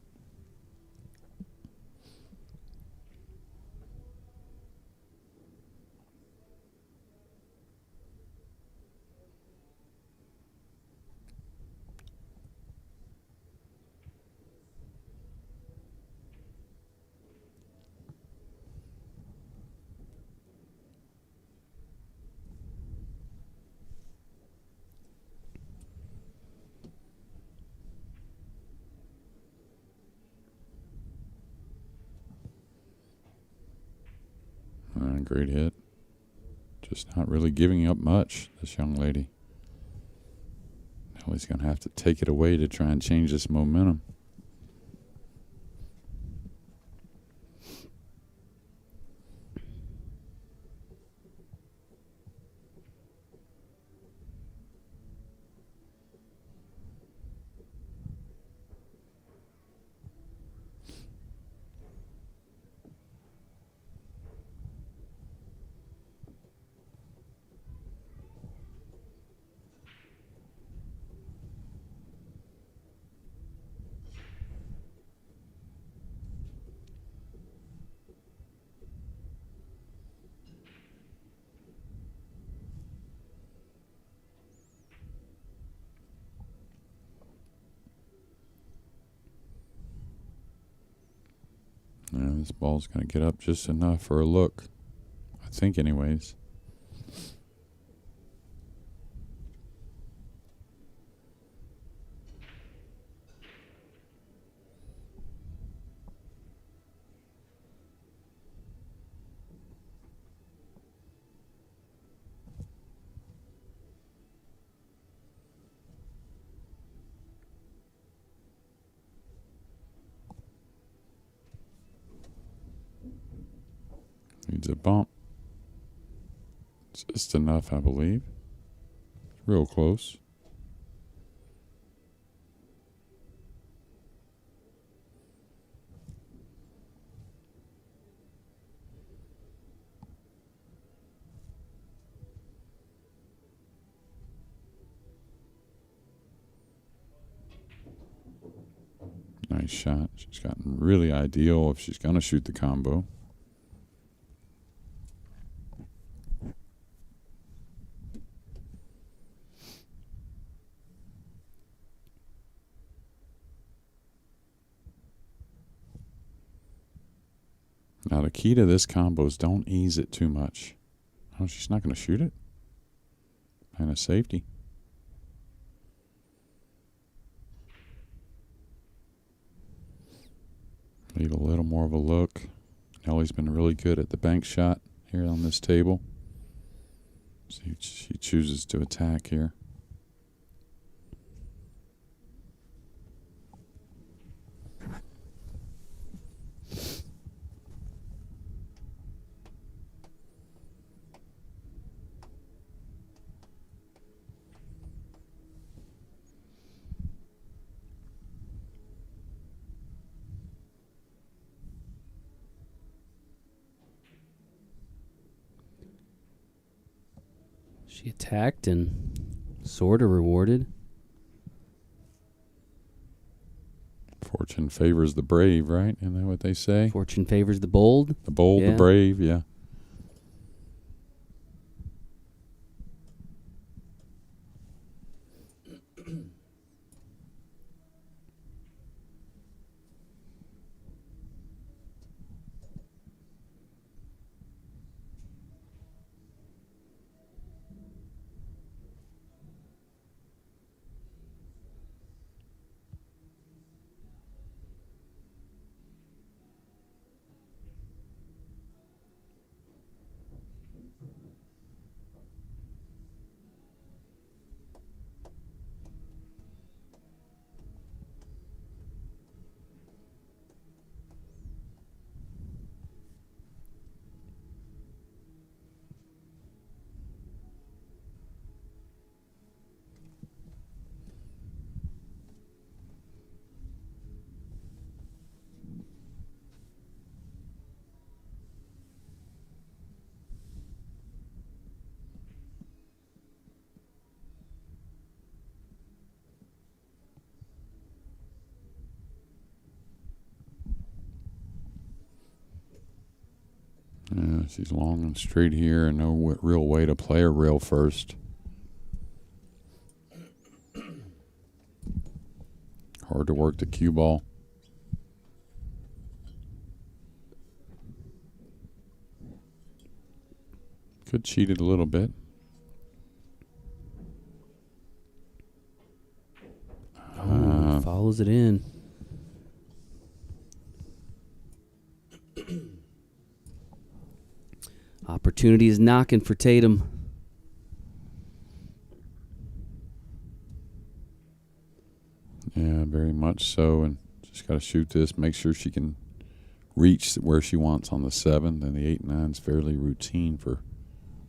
B: Great hit. Just not really giving up much, this young lady. Nellie's going to have to take it away to try and change this momentum. Yeah, this ball's going to get up just enough for a look. I think anyways. Needs a bump. Just enough, I believe. Real close. Nice Nice shot. She's gotten really ideal if she's going to shoot the combo. Now, the key to this combo is don't ease it too much. Oh, she's not going to shoot it. And a safety. Leave a little more of a look. Nellie's been really good at the bank shot here on this table. So she chooses to attack here.
A: She attacked and sort of rewarded.
B: Fortune favors the brave, right? Isn't that what they say?
A: Fortune favors the bold.
B: The bold,
A: Yeah.
B: the brave, yeah. Yeah, she's long and straight here and no real way to play her rail first. Hard to work the cue ball. Could cheat it a little bit.
A: Follows it in. Opportunity is knocking for Tatum.
B: Yeah, very much so. And just got to shoot this, make sure she can reach where she wants on the 7. And the 8 and 9 is fairly routine for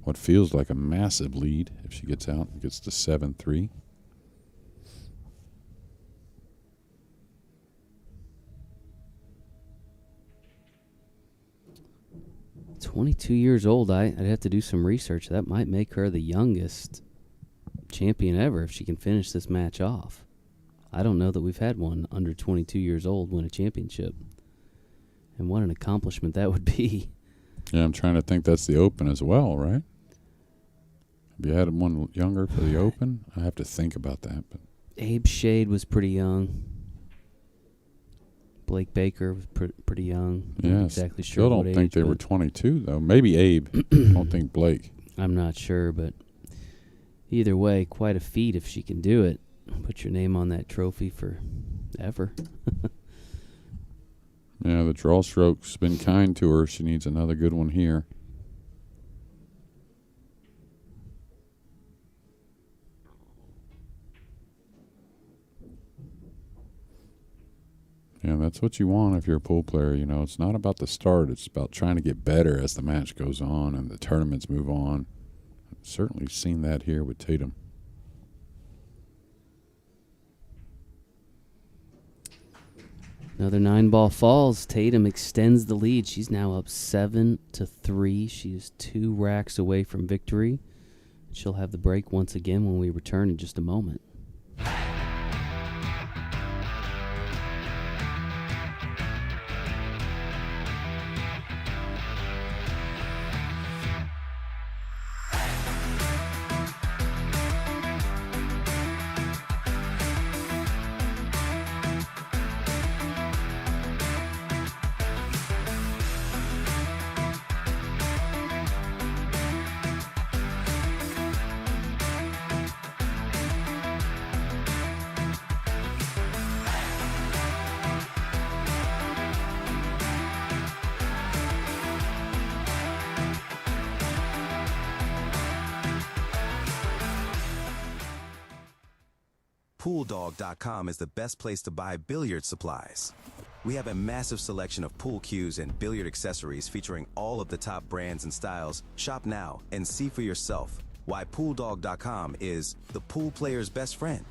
B: what feels like a massive lead if she gets out and gets to 7-3.
A: $22 old. I'd have to do some research. That might make her the youngest champion ever if she can finish this match off. I don't know that we've had one under 22 years old win a championship. And what an accomplishment that would be.
B: Yeah, I'm trying to think that's the Open as well, right? Have you had one younger for the Open? I have to think about that. But
A: Abe Shade was pretty young. Blake Baker was pretty young.
B: yes,
A: Not exactly sure
B: still
A: what
B: don't think
A: age,
B: they
A: but
B: were 22 though. Maybe Abe. I don't think Blake.
A: I'm not sure, but either way, quite a feat if she can do it. Put your name on that trophy forever.
B: Yeah, the draw stroke's been kind to her. She needs another good one here. Yeah, that's what you want if you're a pool player. You know, it's not about the start. It's about trying to get better as the match goes on and the tournaments move on. I've certainly seen that here with Tatum.
A: Another 9-ball falls. Tatum extends the lead. She's now up 7-3. She is 2 racks away from victory. She'll have the break once again when we return in just a moment.
C: PoolDog.com is the best place to buy billiard supplies. We have a massive selection of pool cues and billiard accessories featuring all of the top brands and styles. Shop now and see for yourself why PoolDog.com is the pool player's best friend.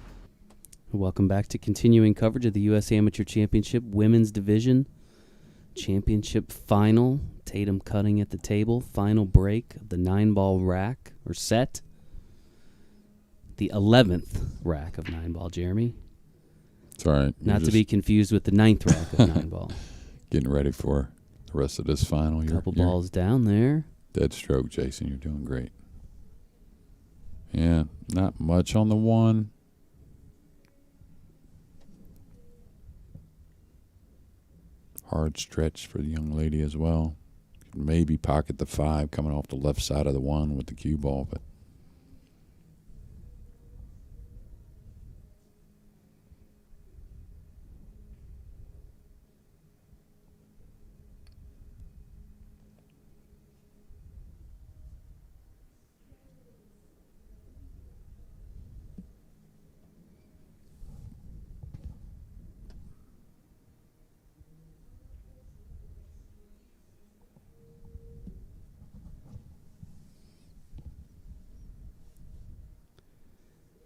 A: Welcome back to continuing coverage of the U.S. Amateur Championship Women's Division Championship Final. Tatum cutting at the table. Final break of the 9-ball rack, or set. The 11th rack of 9-ball, Jeremy.
B: It's all right.
A: Not to be confused with the 9th rack of 9-ball.
B: Getting ready for the rest of this final.
A: Couple balls down there.
B: Dead stroke, Jason. You're doing great. Yeah, not much on the one. Hard stretch for the young lady as well. Could maybe pocket the 5 coming off the left side of the 1 with the cue ball, but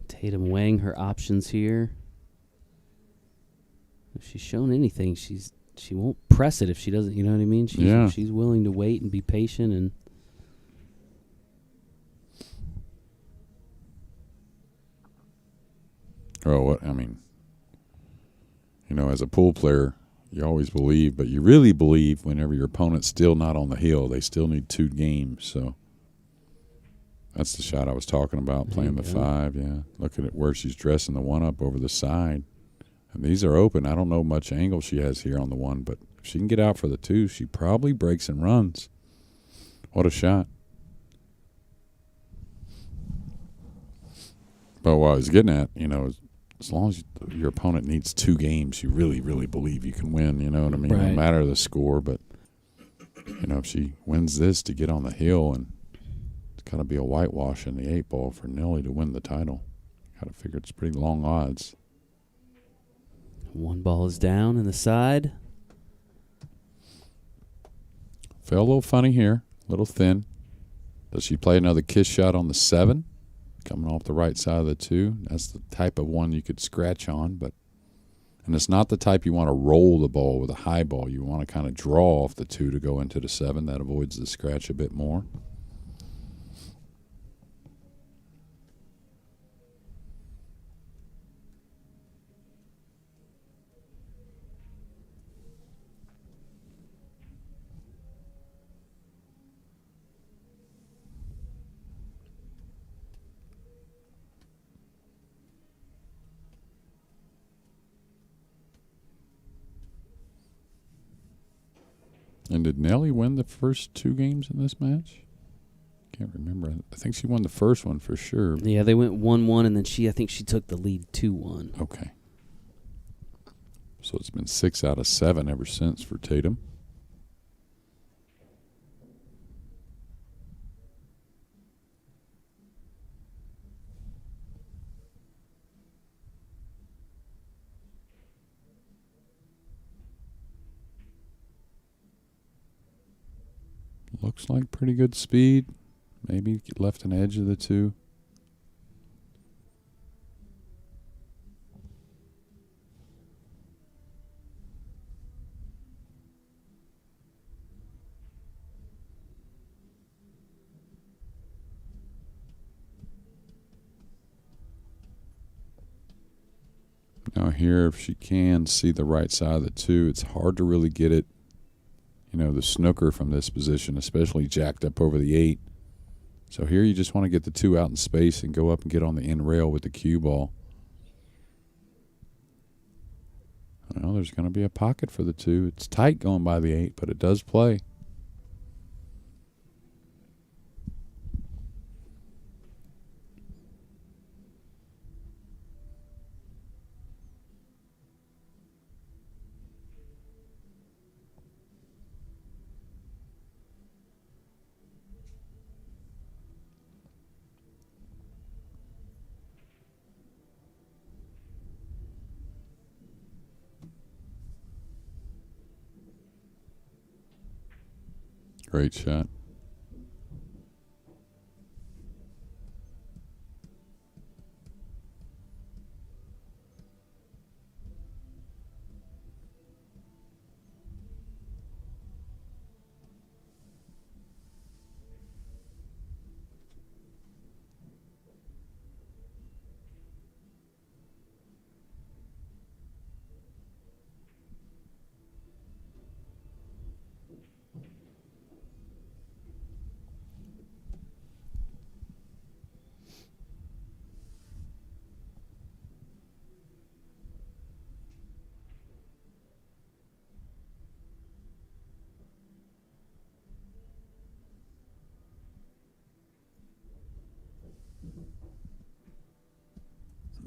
A: Tatum weighing her options here. If she's shown anything, she won't press it if she doesn't. You know what I mean? She's willing to wait and be patient and.
B: Oh, what I mean, as a pool player, you always believe, but you really believe whenever your opponent's still not on the hill. They still need 2 games, so. That's the shot I was talking about, playing the 5, yeah. Looking at where she's dressing the 1 up over the side. And these are open. I don't know much angle she has here on the 1, but if she can get out for the 2, she probably breaks and runs. What a shot. But what I was getting at, as long as your opponent needs 2 games, you really, really believe you can win, you know what I mean?
A: Right.
B: No matter the score, but, if she wins this to get on the hill and going to be a whitewash in the 8-ball for Nellie to win the title. Got to figure it's pretty long odds.
A: 1 ball is down in the side.
B: Felt a little funny here, a little thin. Does she play another kiss shot on the 7? Coming off the right side of the 2. That's the type of one you could scratch on, and it's not the type you want to roll the ball with a high ball. You want to kind of draw off the 2 to go into the 7. That avoids the scratch a bit more. And did Nellie win the first 2 games in this match? Can't remember. I think she won the first one for sure.
A: Yeah, they went 1-1, and then I think she took the lead 2-1.
B: Okay. So it's been 6 out of 7 ever since for Tatum. Looks like pretty good speed. Maybe left an edge of the 2. Now here, if she can see the right side of the 2, it's hard to really get it, the snooker from this position, especially jacked up over the 8. So here you just want to get the 2 out in space and go up and get on the end rail with the cue ball. Well, there's going to be a pocket for the 2. It's tight going by the 8, but it does play. Great shot.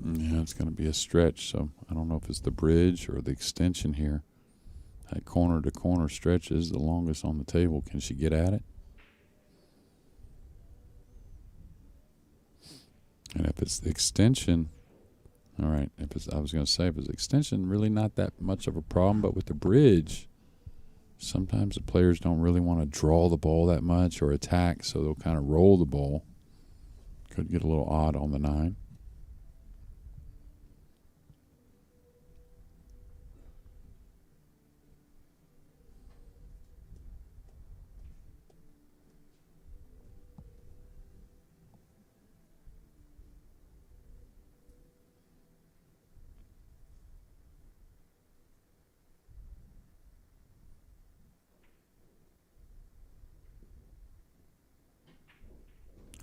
B: Yeah, it's going to be a stretch, so I don't know if it's the bridge or the extension here. That corner-to-corner stretch is the longest on the table. Can she get at it? And if it's the extension, all right, I was going to say, if it's extension, really not that much of a problem, but with the bridge, sometimes the players don't really want to draw the ball that much or attack, so they'll kind of roll the ball. Could get a little odd on the 9.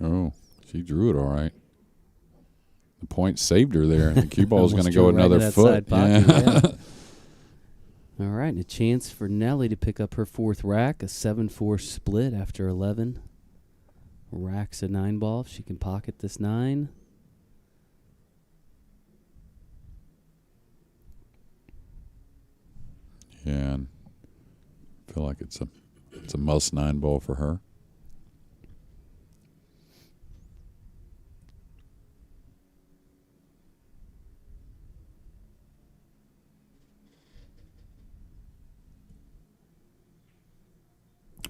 B: Oh, she drew it all right. The point saved her there. The cue ball is going to go another foot.
A: Yeah. All right, and a chance for Nellie to pick up her 4th rack, a 7-4 split after 11. Racks a 9 ball. If she can pocket this 9.
B: Yeah, and I feel like it's a must 9 ball for her.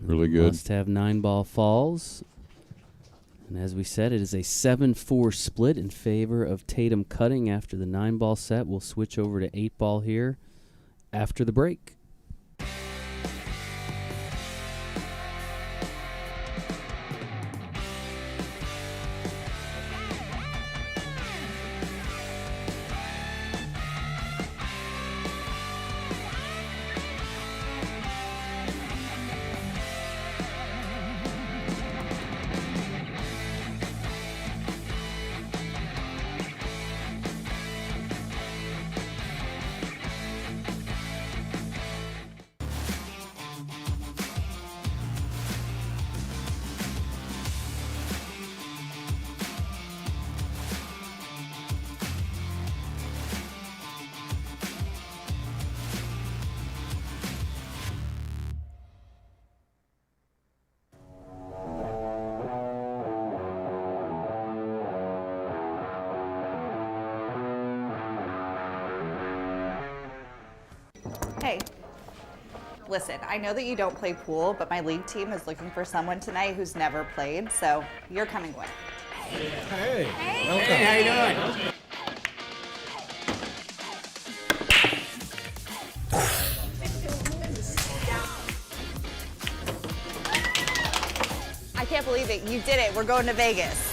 B: Really good.
A: Must have 9 ball falls. And as we said, it is a 7-4 split in favor of Tatum cutting after the 9 ball set. We'll switch over to 8 ball here after the break.
H: Hey, listen, I know that you don't play pool, but my league team is looking for someone tonight who's never played, so you're coming with.
I: Hey. Hey, how you doing?
H: I can't believe it. You did it. We're going to Vegas.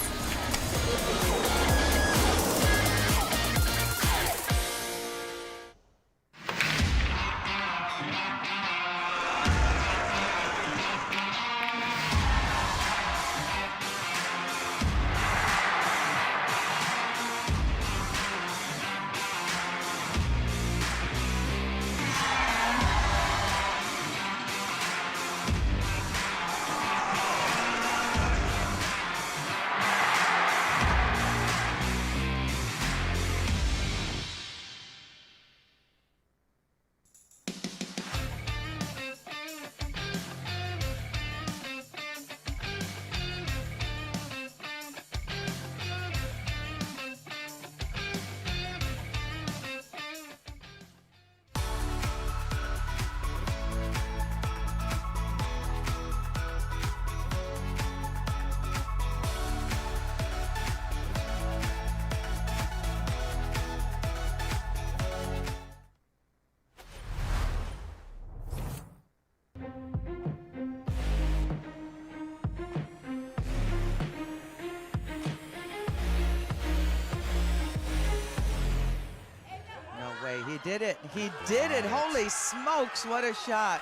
E: did it. He did it. Holy smokes, what a shot.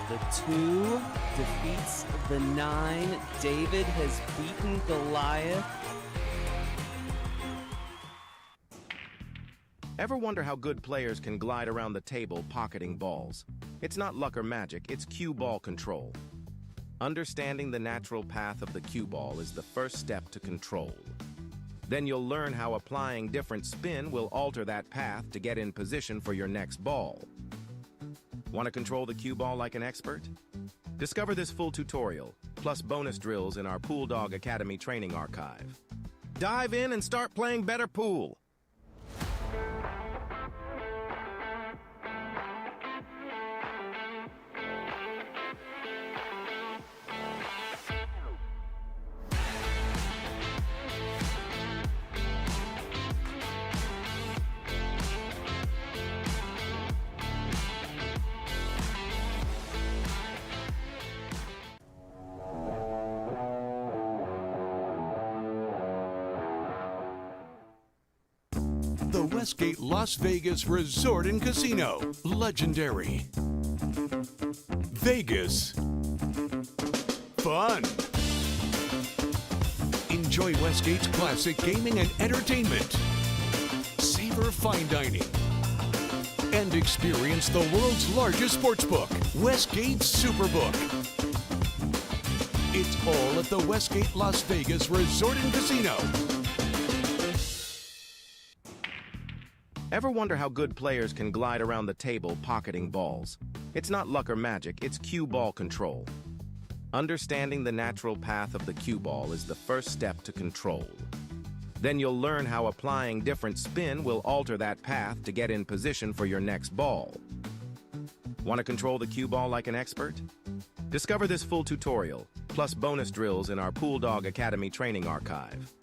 A: The 2 defeats the 9. David has beaten Goliath.
F: Ever wonder how good players can glide around the table pocketing balls? It's not luck or magic, it's cue ball control. Understanding the natural path of the cue ball is the first step to control. Then you'll learn how applying different spin will alter that path to get in position for your next ball. Want to control the cue ball like an expert? Discover this full tutorial, plus bonus drills in our Pool Dog Academy training archive. Dive in and start playing better pool.
G: The Westgate Las Vegas Resort and Casino. Legendary. Vegas. Fun. Enjoy Westgate's classic gaming and entertainment. Savor fine dining. And experience the world's largest sportsbook, Westgate Superbook. It's all at the Westgate Las Vegas Resort and Casino.
F: Ever wonder how good players can glide around the table pocketing balls? It's not luck or magic, it's cue ball control. Understanding the natural path of the cue ball is the first step to control. Then you'll learn how applying different spin will alter that path to get in position for your next ball. Want to control the cue ball like an expert? Discover this full tutorial, plus bonus drills in our Pool Dog Academy training archive.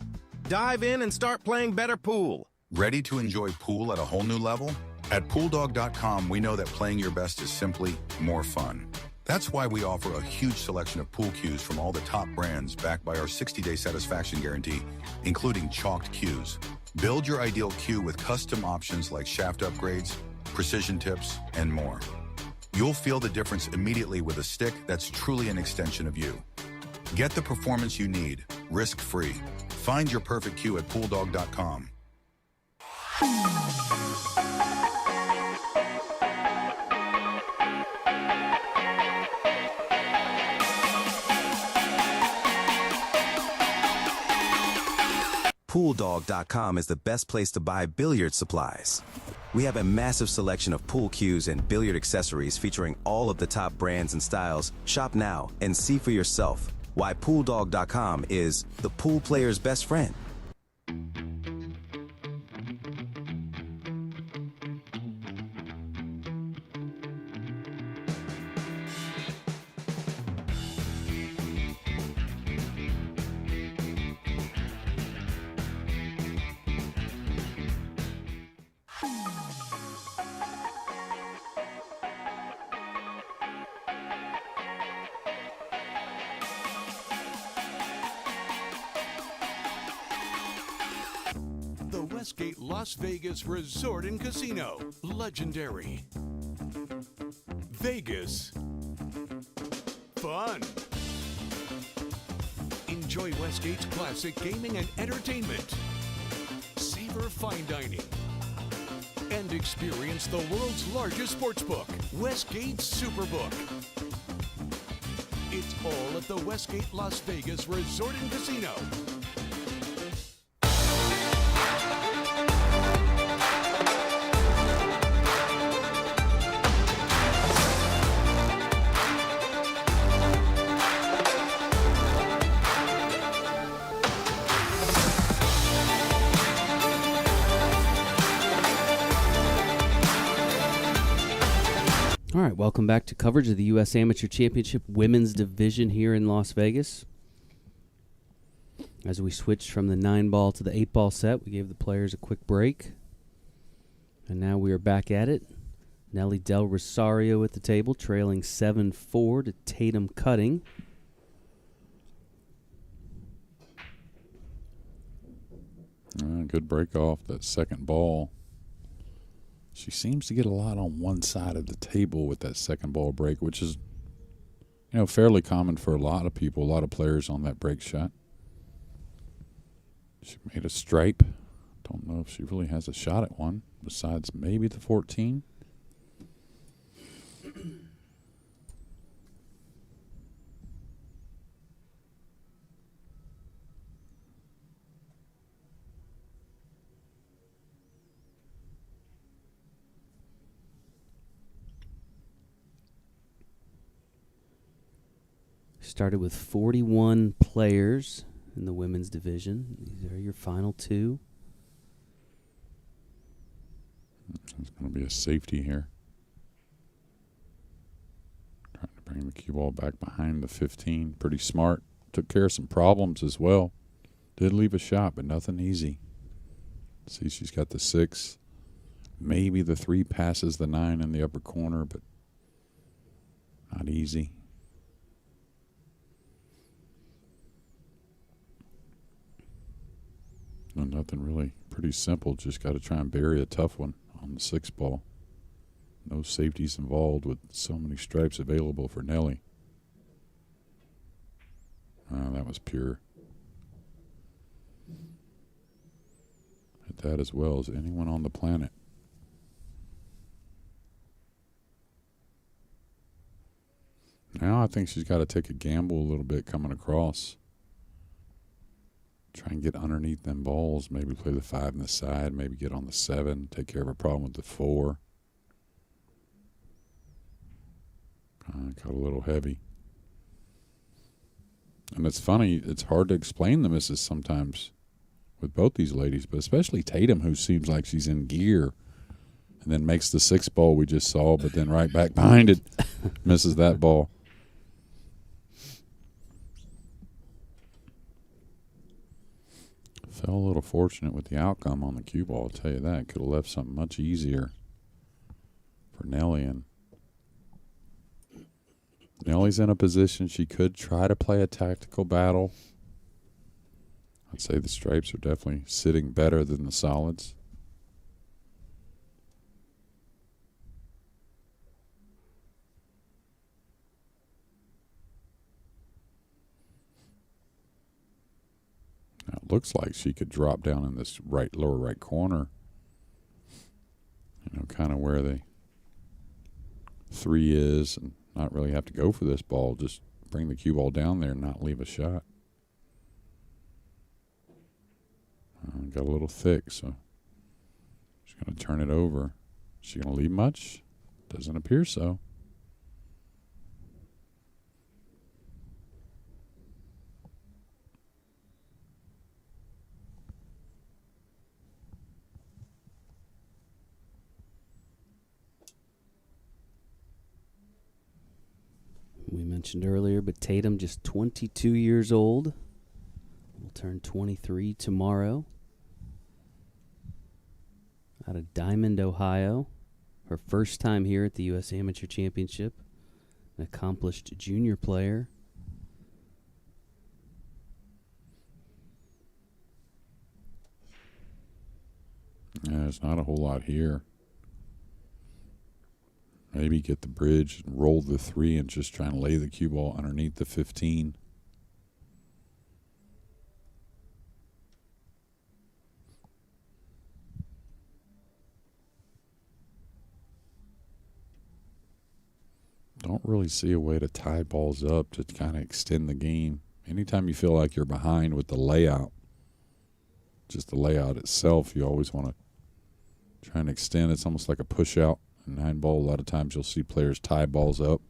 F: Dive in and start playing better pool.
D: Ready to enjoy pool at a whole new level? At PoolDog.com, we know that playing your best is simply more fun. That's why we offer a huge selection of pool cues from all the top brands backed by our 60-day satisfaction guarantee, including chalked cues. Build your ideal cue with custom options like shaft upgrades, precision tips, and more. You'll feel the difference immediately with a stick that's truly an extension of you. Get the performance you need, risk-free. Find your perfect cue at PoolDog.com.
C: PoolDog.com is the best place to buy billiard supplies. We have a massive selection of pool cues and billiard accessories featuring all of the top brands and styles. Shop now and see for yourself why PoolDog.com is the pool player's best friend.
G: The Westgate Las Vegas Resort and Casino. Legendary. Vegas. Fun. Enjoy Westgate's classic gaming and entertainment. Savor fine dining. And experience the world's largest sportsbook, Westgate Superbook. It's all at the Westgate Las Vegas Resort and Casino.
A: All right, welcome back to coverage of the U.S. Amateur Championship Women's Division here in Las Vegas. As we switched from the 9-ball to the 8-ball set, we gave the players a quick break. And now we are back at it. Nellie Del Rosario at the table, trailing 7-4 to Tatum Cutting.
B: Good break off that second ball. She seems to get a lot on one side of the table with that second ball break, which is, fairly common for a lot of people, a lot of players on that break shot. She made a stripe. Don't know if she really has a shot at one, besides maybe the 14.
A: Started with 41 players in the women's division. These are your final two.
B: There's going to be a safety here. Trying to bring the cue ball back behind the 15. Pretty smart. Took care of some problems as well. Did leave a shot, but nothing easy. See, she's got the 6. Maybe the 3 passes the 9 in the upper corner, but not easy. No, nothing really. Pretty simple. Just got to try and bury a tough one on the 6 ball. No safeties involved with so many stripes available for Nellie. That was pure. Hit that as well as anyone on the planet. Now I think she's got to take a gamble a little bit coming across. Try and get underneath them balls. Maybe play the 5 in the side. Maybe get on the 7. Take care of a problem with the 4. Got a little heavy. And it's funny. It's hard to explain the misses sometimes with both these ladies, but especially Tatum, who seems like she's in gear and then makes the 6 ball we just saw, but then right back behind it misses that ball. Fell a little fortunate with the outcome on the cue ball, I'll tell you that. Could have left something much easier for Nellie. And Nellie's in a position she could try to play a tactical battle. I'd say the stripes are definitely sitting better than the solids. Now it looks like she could drop down in this lower right corner. Kind of where the 3 is, and not really have to go for this ball. Just bring the cue ball down there and not leave a shot. Got a little thick, so she's going to turn it over. Is she going to leave much? Doesn't appear so.
A: We mentioned earlier, but Tatum just 22 years old. Will turn 23 tomorrow. Out of Diamond, Ohio. Her first time here at the U.S. Amateur Championship. An accomplished junior player.
B: Yeah, there's not a whole lot here. Maybe get the bridge and roll the 3 and just try and lay the cue ball underneath the 15. Don't really see a way to tie balls up to kind of extend the game. Anytime you feel like you're behind with the layout, just the layout itself, you always want to try and extend. It's almost like a push out. In 9 ball, a lot of times you'll see players tie balls up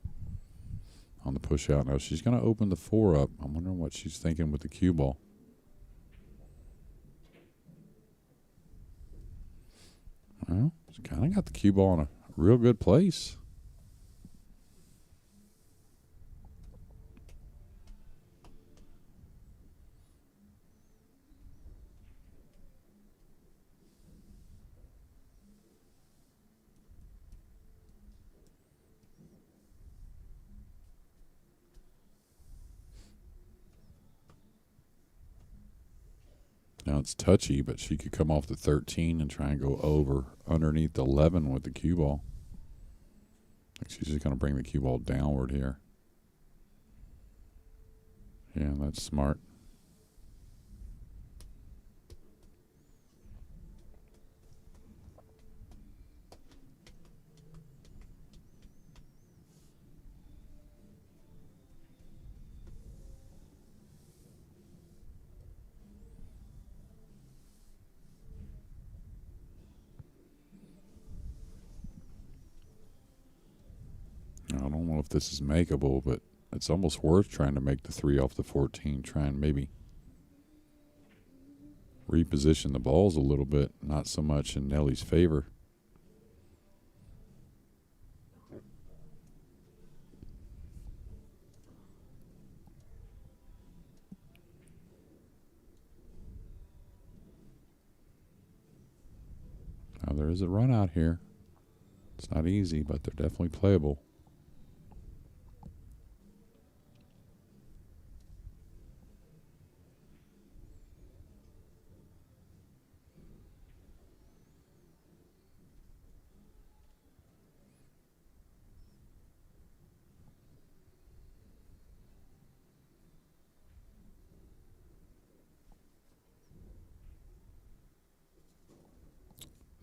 B: on the push out. Now she's going to open the 4 up. I'm wondering what she's thinking with the cue ball. Well, she kind of got the cue ball in a real good place. Now it's touchy, but she could come off the 13 and try and go over underneath the 11 with the cue ball. She's just going to bring the cue ball downward here. Yeah, that's smart. I don't know if this is makeable, but it's almost worth trying to make the 3 off the 14. Try and maybe reposition the balls a little bit, not so much in Nellie's favor. Now there is a run out here. It's not easy, but they're definitely playable.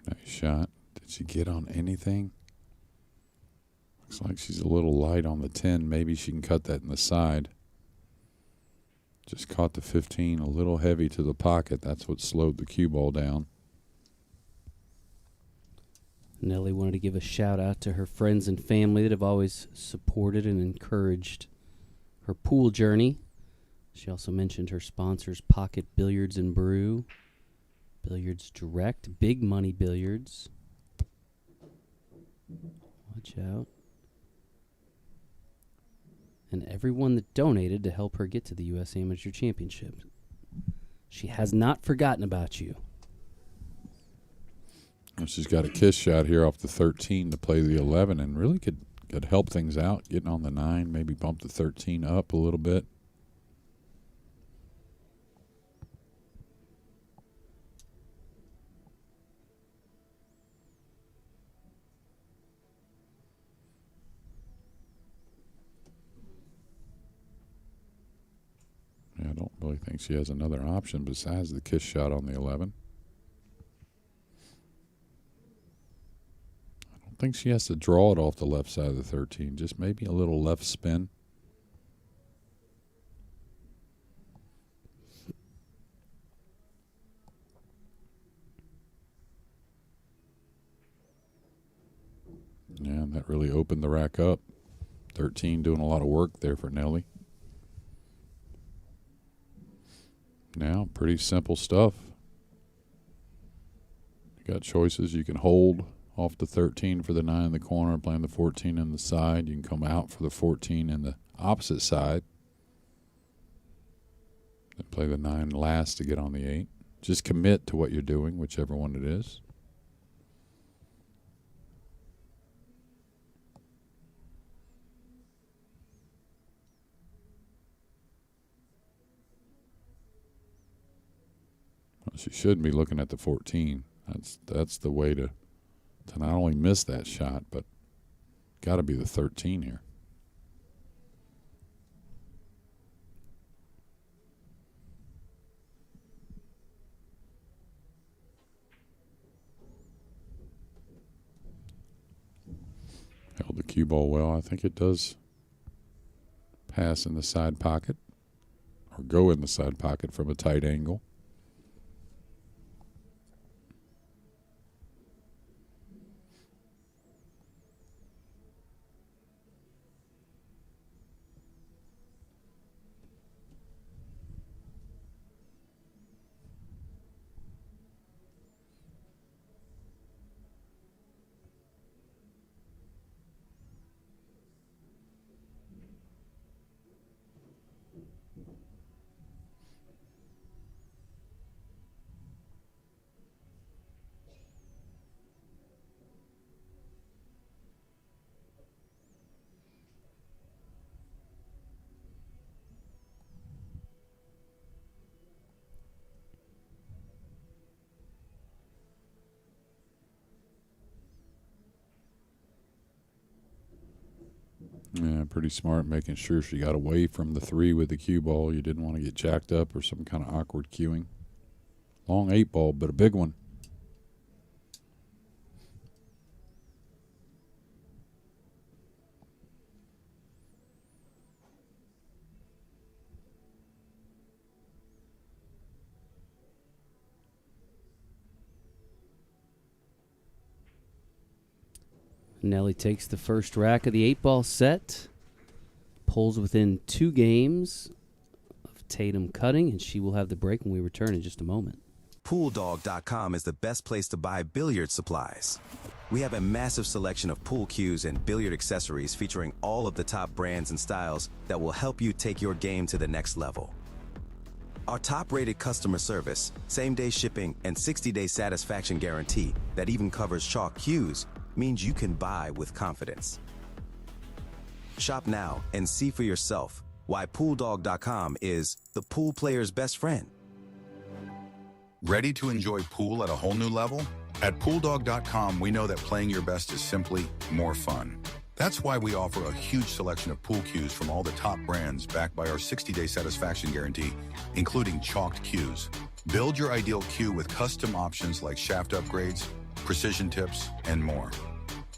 B: Nice shot. Did she get on anything? Looks like she's a little light on the 10. Maybe she can cut that in the side. Just caught the 15 a little heavy to the pocket. That's what slowed the cue ball down.
A: Nellie wanted to give a shout out to her friends and family that have always supported and encouraged her pool journey. She also mentioned her sponsors, Pocket Billiards and Brew, Billiards Direct, Big Money Billiards. Watch out. And everyone that donated to help her get to the U.S. Amateur Championship. She has not forgotten about you.
B: And she's got a kiss shot here off the 13 to play the 11 and really could help things out, getting on the 9, maybe bump the 13 up a little bit. Yeah, I don't really think she has another option besides the kiss shot on the 11. I don't think she has to draw it off the left side of the 13, just maybe a little left spin. Yeah, and that really opened the rack up. 13 doing a lot of work there for Nellie. Now, pretty simple stuff. You got choices. You can hold off the 13 for the 9 in the corner, playing the 14 in the side. You can come out for the 14 in the opposite side. Then play the 9 last to get on the 8. Just commit to what you're doing, whichever one it is. Well, she should be looking at the 14. That's the way to not only miss that shot, but got to be the 13 here. Held the cue ball well. I think it does pass in the side pocket or go in the side pocket from a tight angle. Yeah, pretty smart, making sure she got away from the 3 with the cue ball. You didn't want to get jacked up or some kind of awkward cueing. Long 8 ball, but a big one.
A: Nellie takes the first rack of the 8-ball set, pulls within 2 games of Tatum cutting, and she will have the break when we return in just a moment.
C: PoolDog.com is the best place to buy billiard supplies. We have a massive selection of pool cues and billiard accessories featuring all of the top brands and styles that will help you take your game to the next level. Our top-rated customer service, same-day shipping, and 60-day satisfaction guarantee that even covers chalk cues means you can buy with confidence. Shop now and see for yourself why PoolDog.com is the pool player's best friend.
D: Ready to enjoy pool at a whole new level? At PoolDog.com, we know that playing your best is simply more fun. That's why we offer a huge selection of pool cues from all the top brands backed by our 60-day satisfaction guarantee, including chalked cues. Build your ideal cue with custom options like shaft upgrades, precision tips, and more.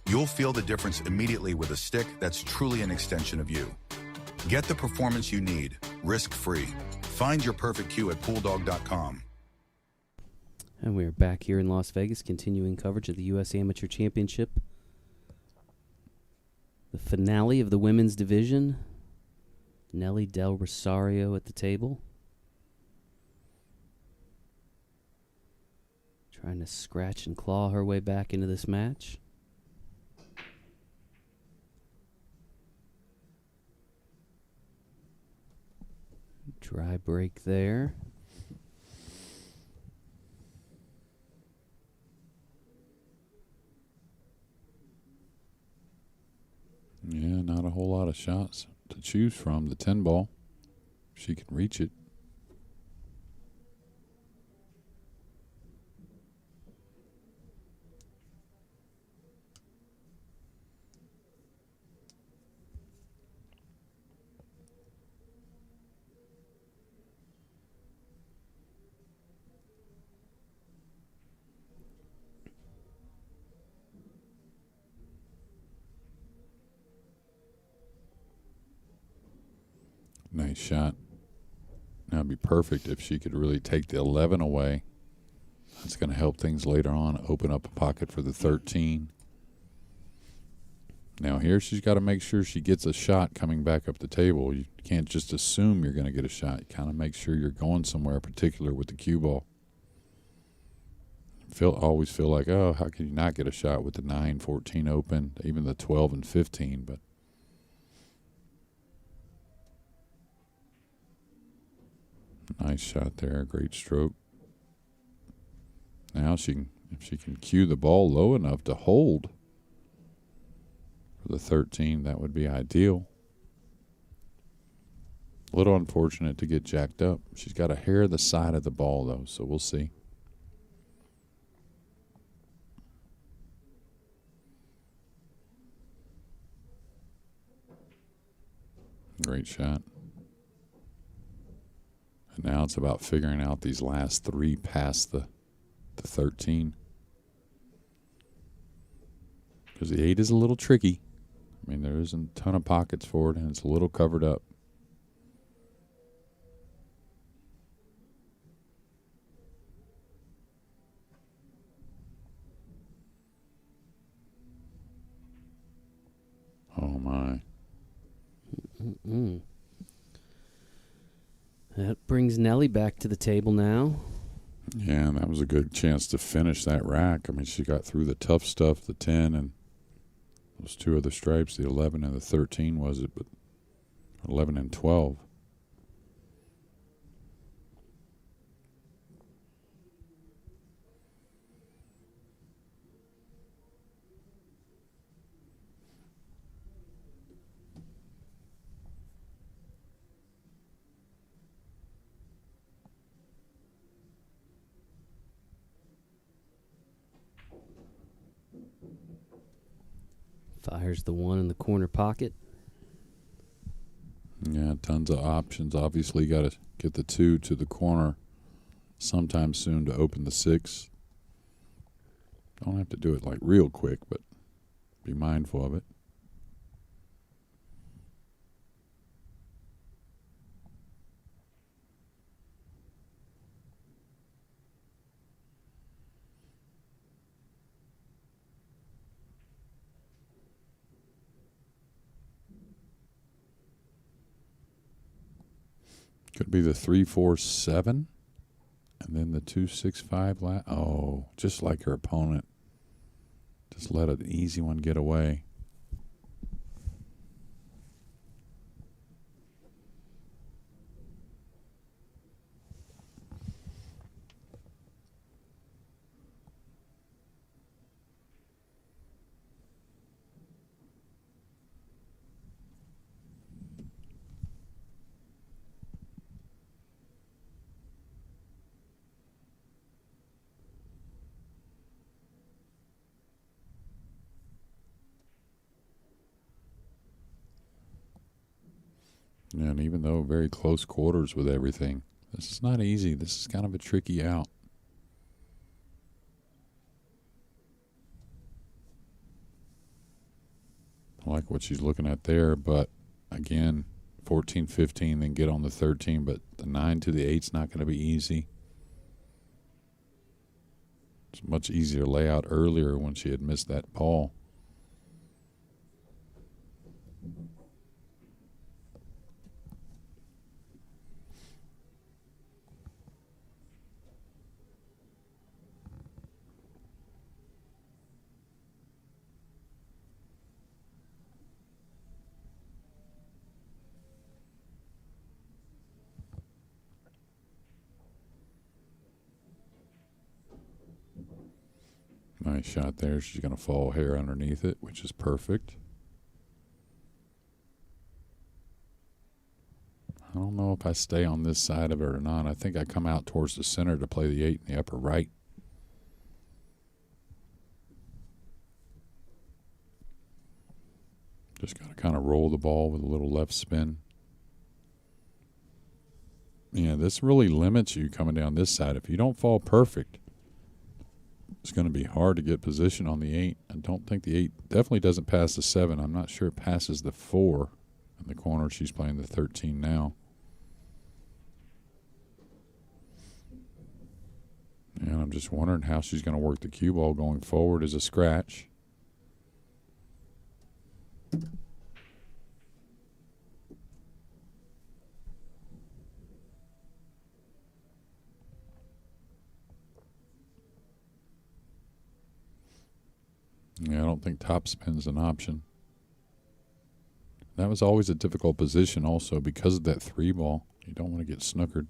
D: You'll feel the difference immediately with a stick that's truly an extension of you. Get the performance you need, risk-free. Find your perfect cue at PoolDog.com.
A: And we are back here in Las Vegas, continuing coverage of the U.S. Amateur Championship. The finale of the women's division. Nellie Del Rosario at the table. Trying to scratch and claw her way back into this match. Dry break there.
B: Yeah, not a whole lot of shots to choose from. The 10 ball, she can reach it. Nice shot. Now it'd be perfect if she could really take the 11 away. That's going to help things later on, open up a pocket for the 13. Now here she's got to make sure she gets a shot coming back up the table. You can't just assume you're going to get a shot. You kind of make sure you're going somewhere particular with the cue ball. Always feel like, oh, how can you not get a shot with the 9, 14 open, even the 12 and 15, but nice shot there, great stroke. Now if she can cue the ball low enough to hold for the 13, that would be ideal. A little unfortunate to get jacked up. She's got a hair the side of the ball though, so we'll see. Great shot. And now it's about figuring out these last 3 past the 13. Because the 8 is a little tricky. I mean, there isn't a ton of pockets for it, and it's a little covered up. Oh, my.
A: Mm-mm. That brings Nellie back to the table now.
B: Yeah, and that was a good chance to finish that rack. I mean, she got through the tough stuff, the 10 and those 2 other stripes, the 11 and the 13 was it, but 11 and 12.
A: Fires the 1 in the corner pocket.
B: Yeah, tons of options. Obviously, got to get the 2 to the corner sometime soon to open the 6. Don't have to do it like real quick, but be mindful of it. Could be the 3-4-7, and then the 2-6-5. Oh, just like her opponent. Just let an easy one get away. And even though very close quarters with everything, this is not easy. This is kind of a tricky out. I like what she's looking at there, but again, 14-15, then get on the 13, but the 9 to the 8's not going to be easy. It's a much easier layout earlier when she had missed that ball. Nice shot there. She's going to fall hair underneath it, which is perfect. I don't know if I stay on this side of it or not. I think I come out towards the center to play the 8 in the upper right. Just got to kind of roll the ball with a little left spin. Yeah, this really limits you coming down this side. If you don't fall perfect, it's going to be hard to get position on the 8. I don't think the 8 definitely doesn't pass the 7. I'm not sure it passes the 4 in the corner. She's playing the 13 now. And I'm just wondering how she's going to work the cue ball going forward as a scratch. Yeah, I don't think top spin's an option. That was always a difficult position also because of that 3 ball. You don't want to get snookered.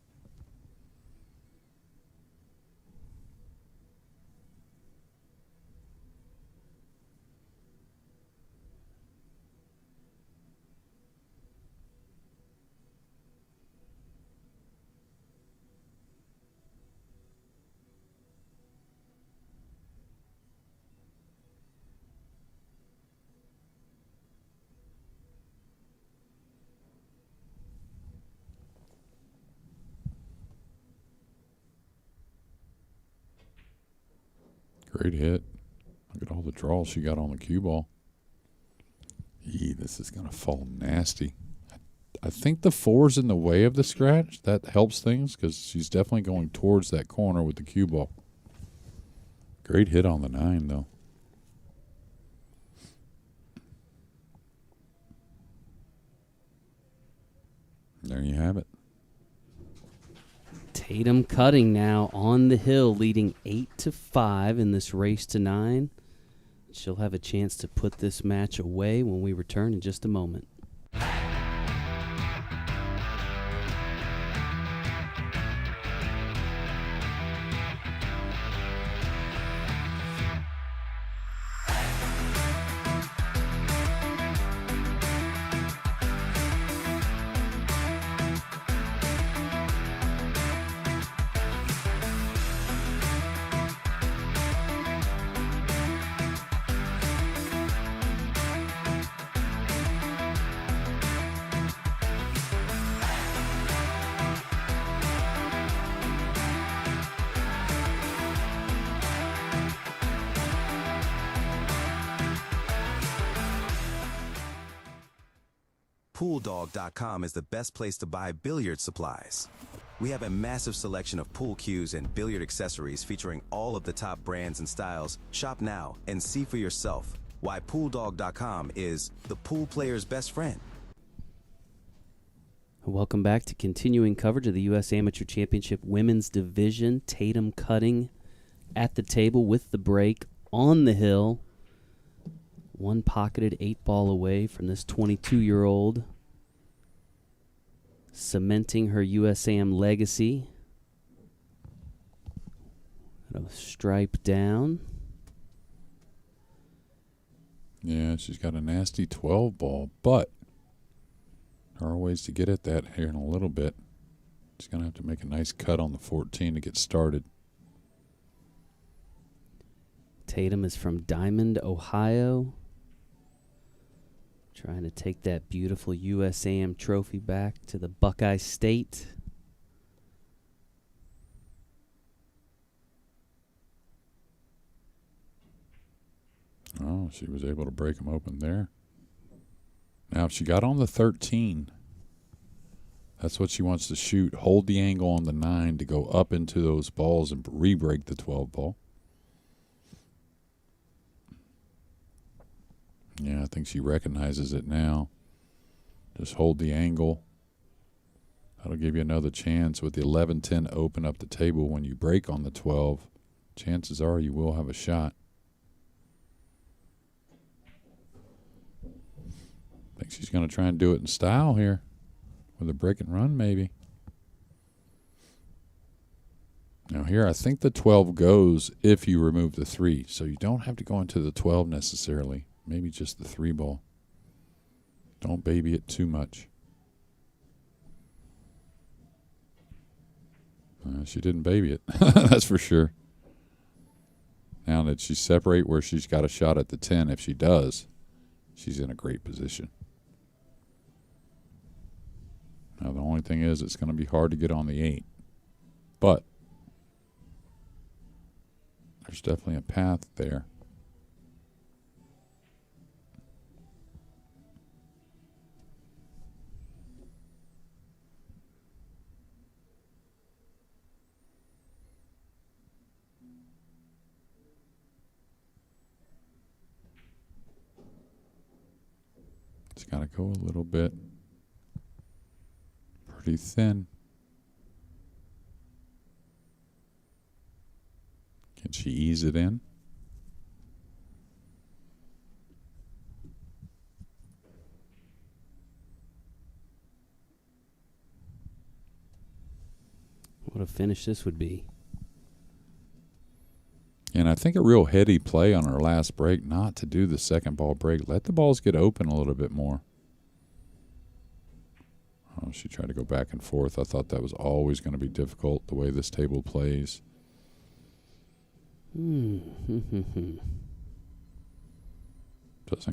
B: Great hit. Look at all the draws she got on the cue ball. This is going to fall nasty. I think the 4's in the way of the scratch. That helps things because she's definitely going towards that corner with the cue ball. Great hit on the 9, though. There you have it.
A: Tatum cutting now on the hill, leading 8-5 in this race to 9. She'll have a chance to put this match away when we return in just a moment.
C: PoolDog.com is the best place to buy billiard supplies. We have a massive selection of pool cues and billiard accessories featuring all of the top brands and styles. Shop now and see for yourself why PoolDog.com is the pool player's best friend.
A: Welcome back to continuing coverage of the U.S. Amateur Championship Women's Division. Tatum cutting at the table with the break on the hill. One pocketed 8-ball away from this 22-year-old, cementing her USAM legacy. Got a stripe down.
B: Yeah, she's got a nasty 12-ball, but there are ways to get at that here in a little bit. She's going to have to make a nice cut on the 14 to get started.
A: Tatum is from Diamond, Ohio. Trying to take that beautiful USAM trophy back to the Buckeye State.
B: Oh, she was able to break them open there. Now, if she got on the 13, that's what she wants to shoot. Hold the angle on the 9 to go up into those balls and re-break the 12 ball. Yeah, I think she recognizes it now. Just hold the angle. That'll give you another chance with the 11-10 open up the table. When you break on the 12, chances are you will have a shot. I think she's going to try and do it in style here with a break and run maybe. Now here I think the 12 goes if you remove the 3, so you don't have to go into the 12 necessarily. Maybe just the 3 ball. Don't baby it too much. She didn't baby it. That's for sure. Now, did she separate where she's got a shot at the 10? If she does, she's in a great position. Now, the only thing is it's going to be hard to get on the 8. But there's definitely a path there. It's got to go a little bit. Pretty thin. Can she ease it in?
A: What a finish this would be.
B: And I think a real heady play on her last break not to do the second ball break. Let the balls get open a little bit more. Oh, she tried to go back and forth. I thought that was always going to be difficult the way this table plays. Doesn't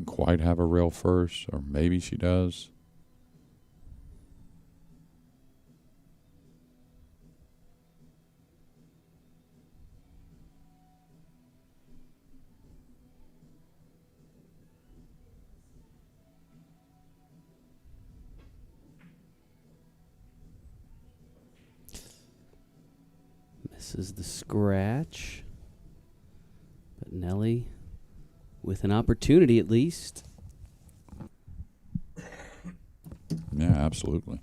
B: quite have a rail first, or maybe she does.
A: Misses the scratch. But Nellie with an opportunity at least.
B: Yeah, absolutely.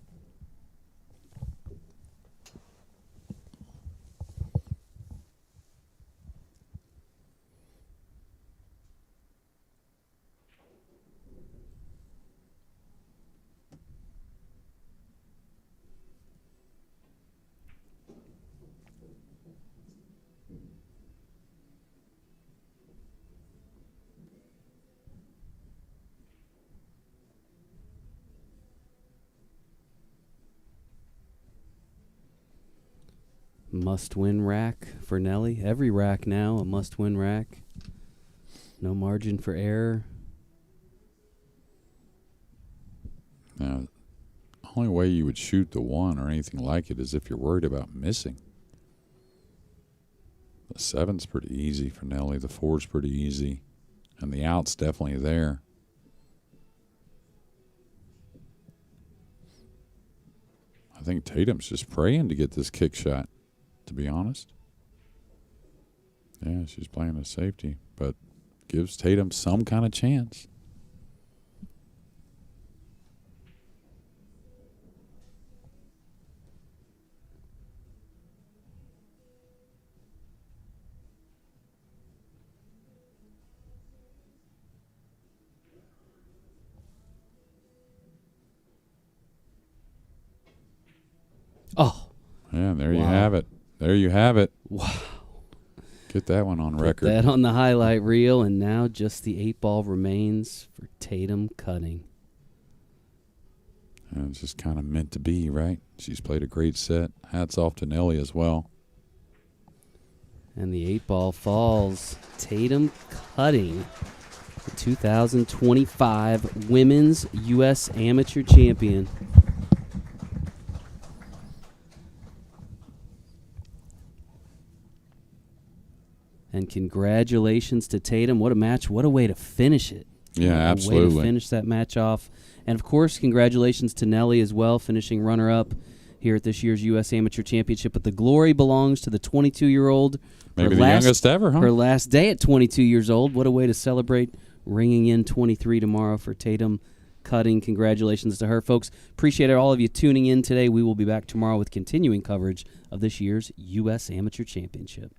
A: Must-win rack for Nellie. Every rack now a must-win rack. No margin for error.
B: Now, the only way you would shoot the 1 or anything like it is if you're worried about missing. The 7's pretty easy for Nellie. The 4's pretty easy. And the out's definitely there. I think Tatum's just praying to get this kick shot, to be honest. Yeah, she's playing a safety, but gives Tatum some kind of chance.
A: Oh.
B: Yeah, there you have it. There you have it.
A: Wow.
B: Get that one on
A: Put
B: record.
A: that on the highlight reel, and now just the 8 ball remains for Tatum cutting.
B: And it's just kind of meant to be, right? She's played a great set. Hats off to Nellie as well.
A: And the 8 ball falls. Tatum cutting the 2025 Women's U.S. Amateur Champion. And congratulations to Tatum. What a match. What a way to finish it.
B: Yeah,
A: What a
B: absolutely.
A: way to finish that match off. And, of course, congratulations to Nellie as well, finishing runner-up here at this year's U.S. Amateur Championship. But the glory belongs to the 22-year-old.
B: Maybe the youngest ever, huh?
A: Her last day at 22 years old. What a way to celebrate ringing in 23 tomorrow for Tatum cutting. Congratulations to her, folks. Appreciate all of you tuning in today. We will be back tomorrow with continuing coverage of this year's U.S. Amateur Championship.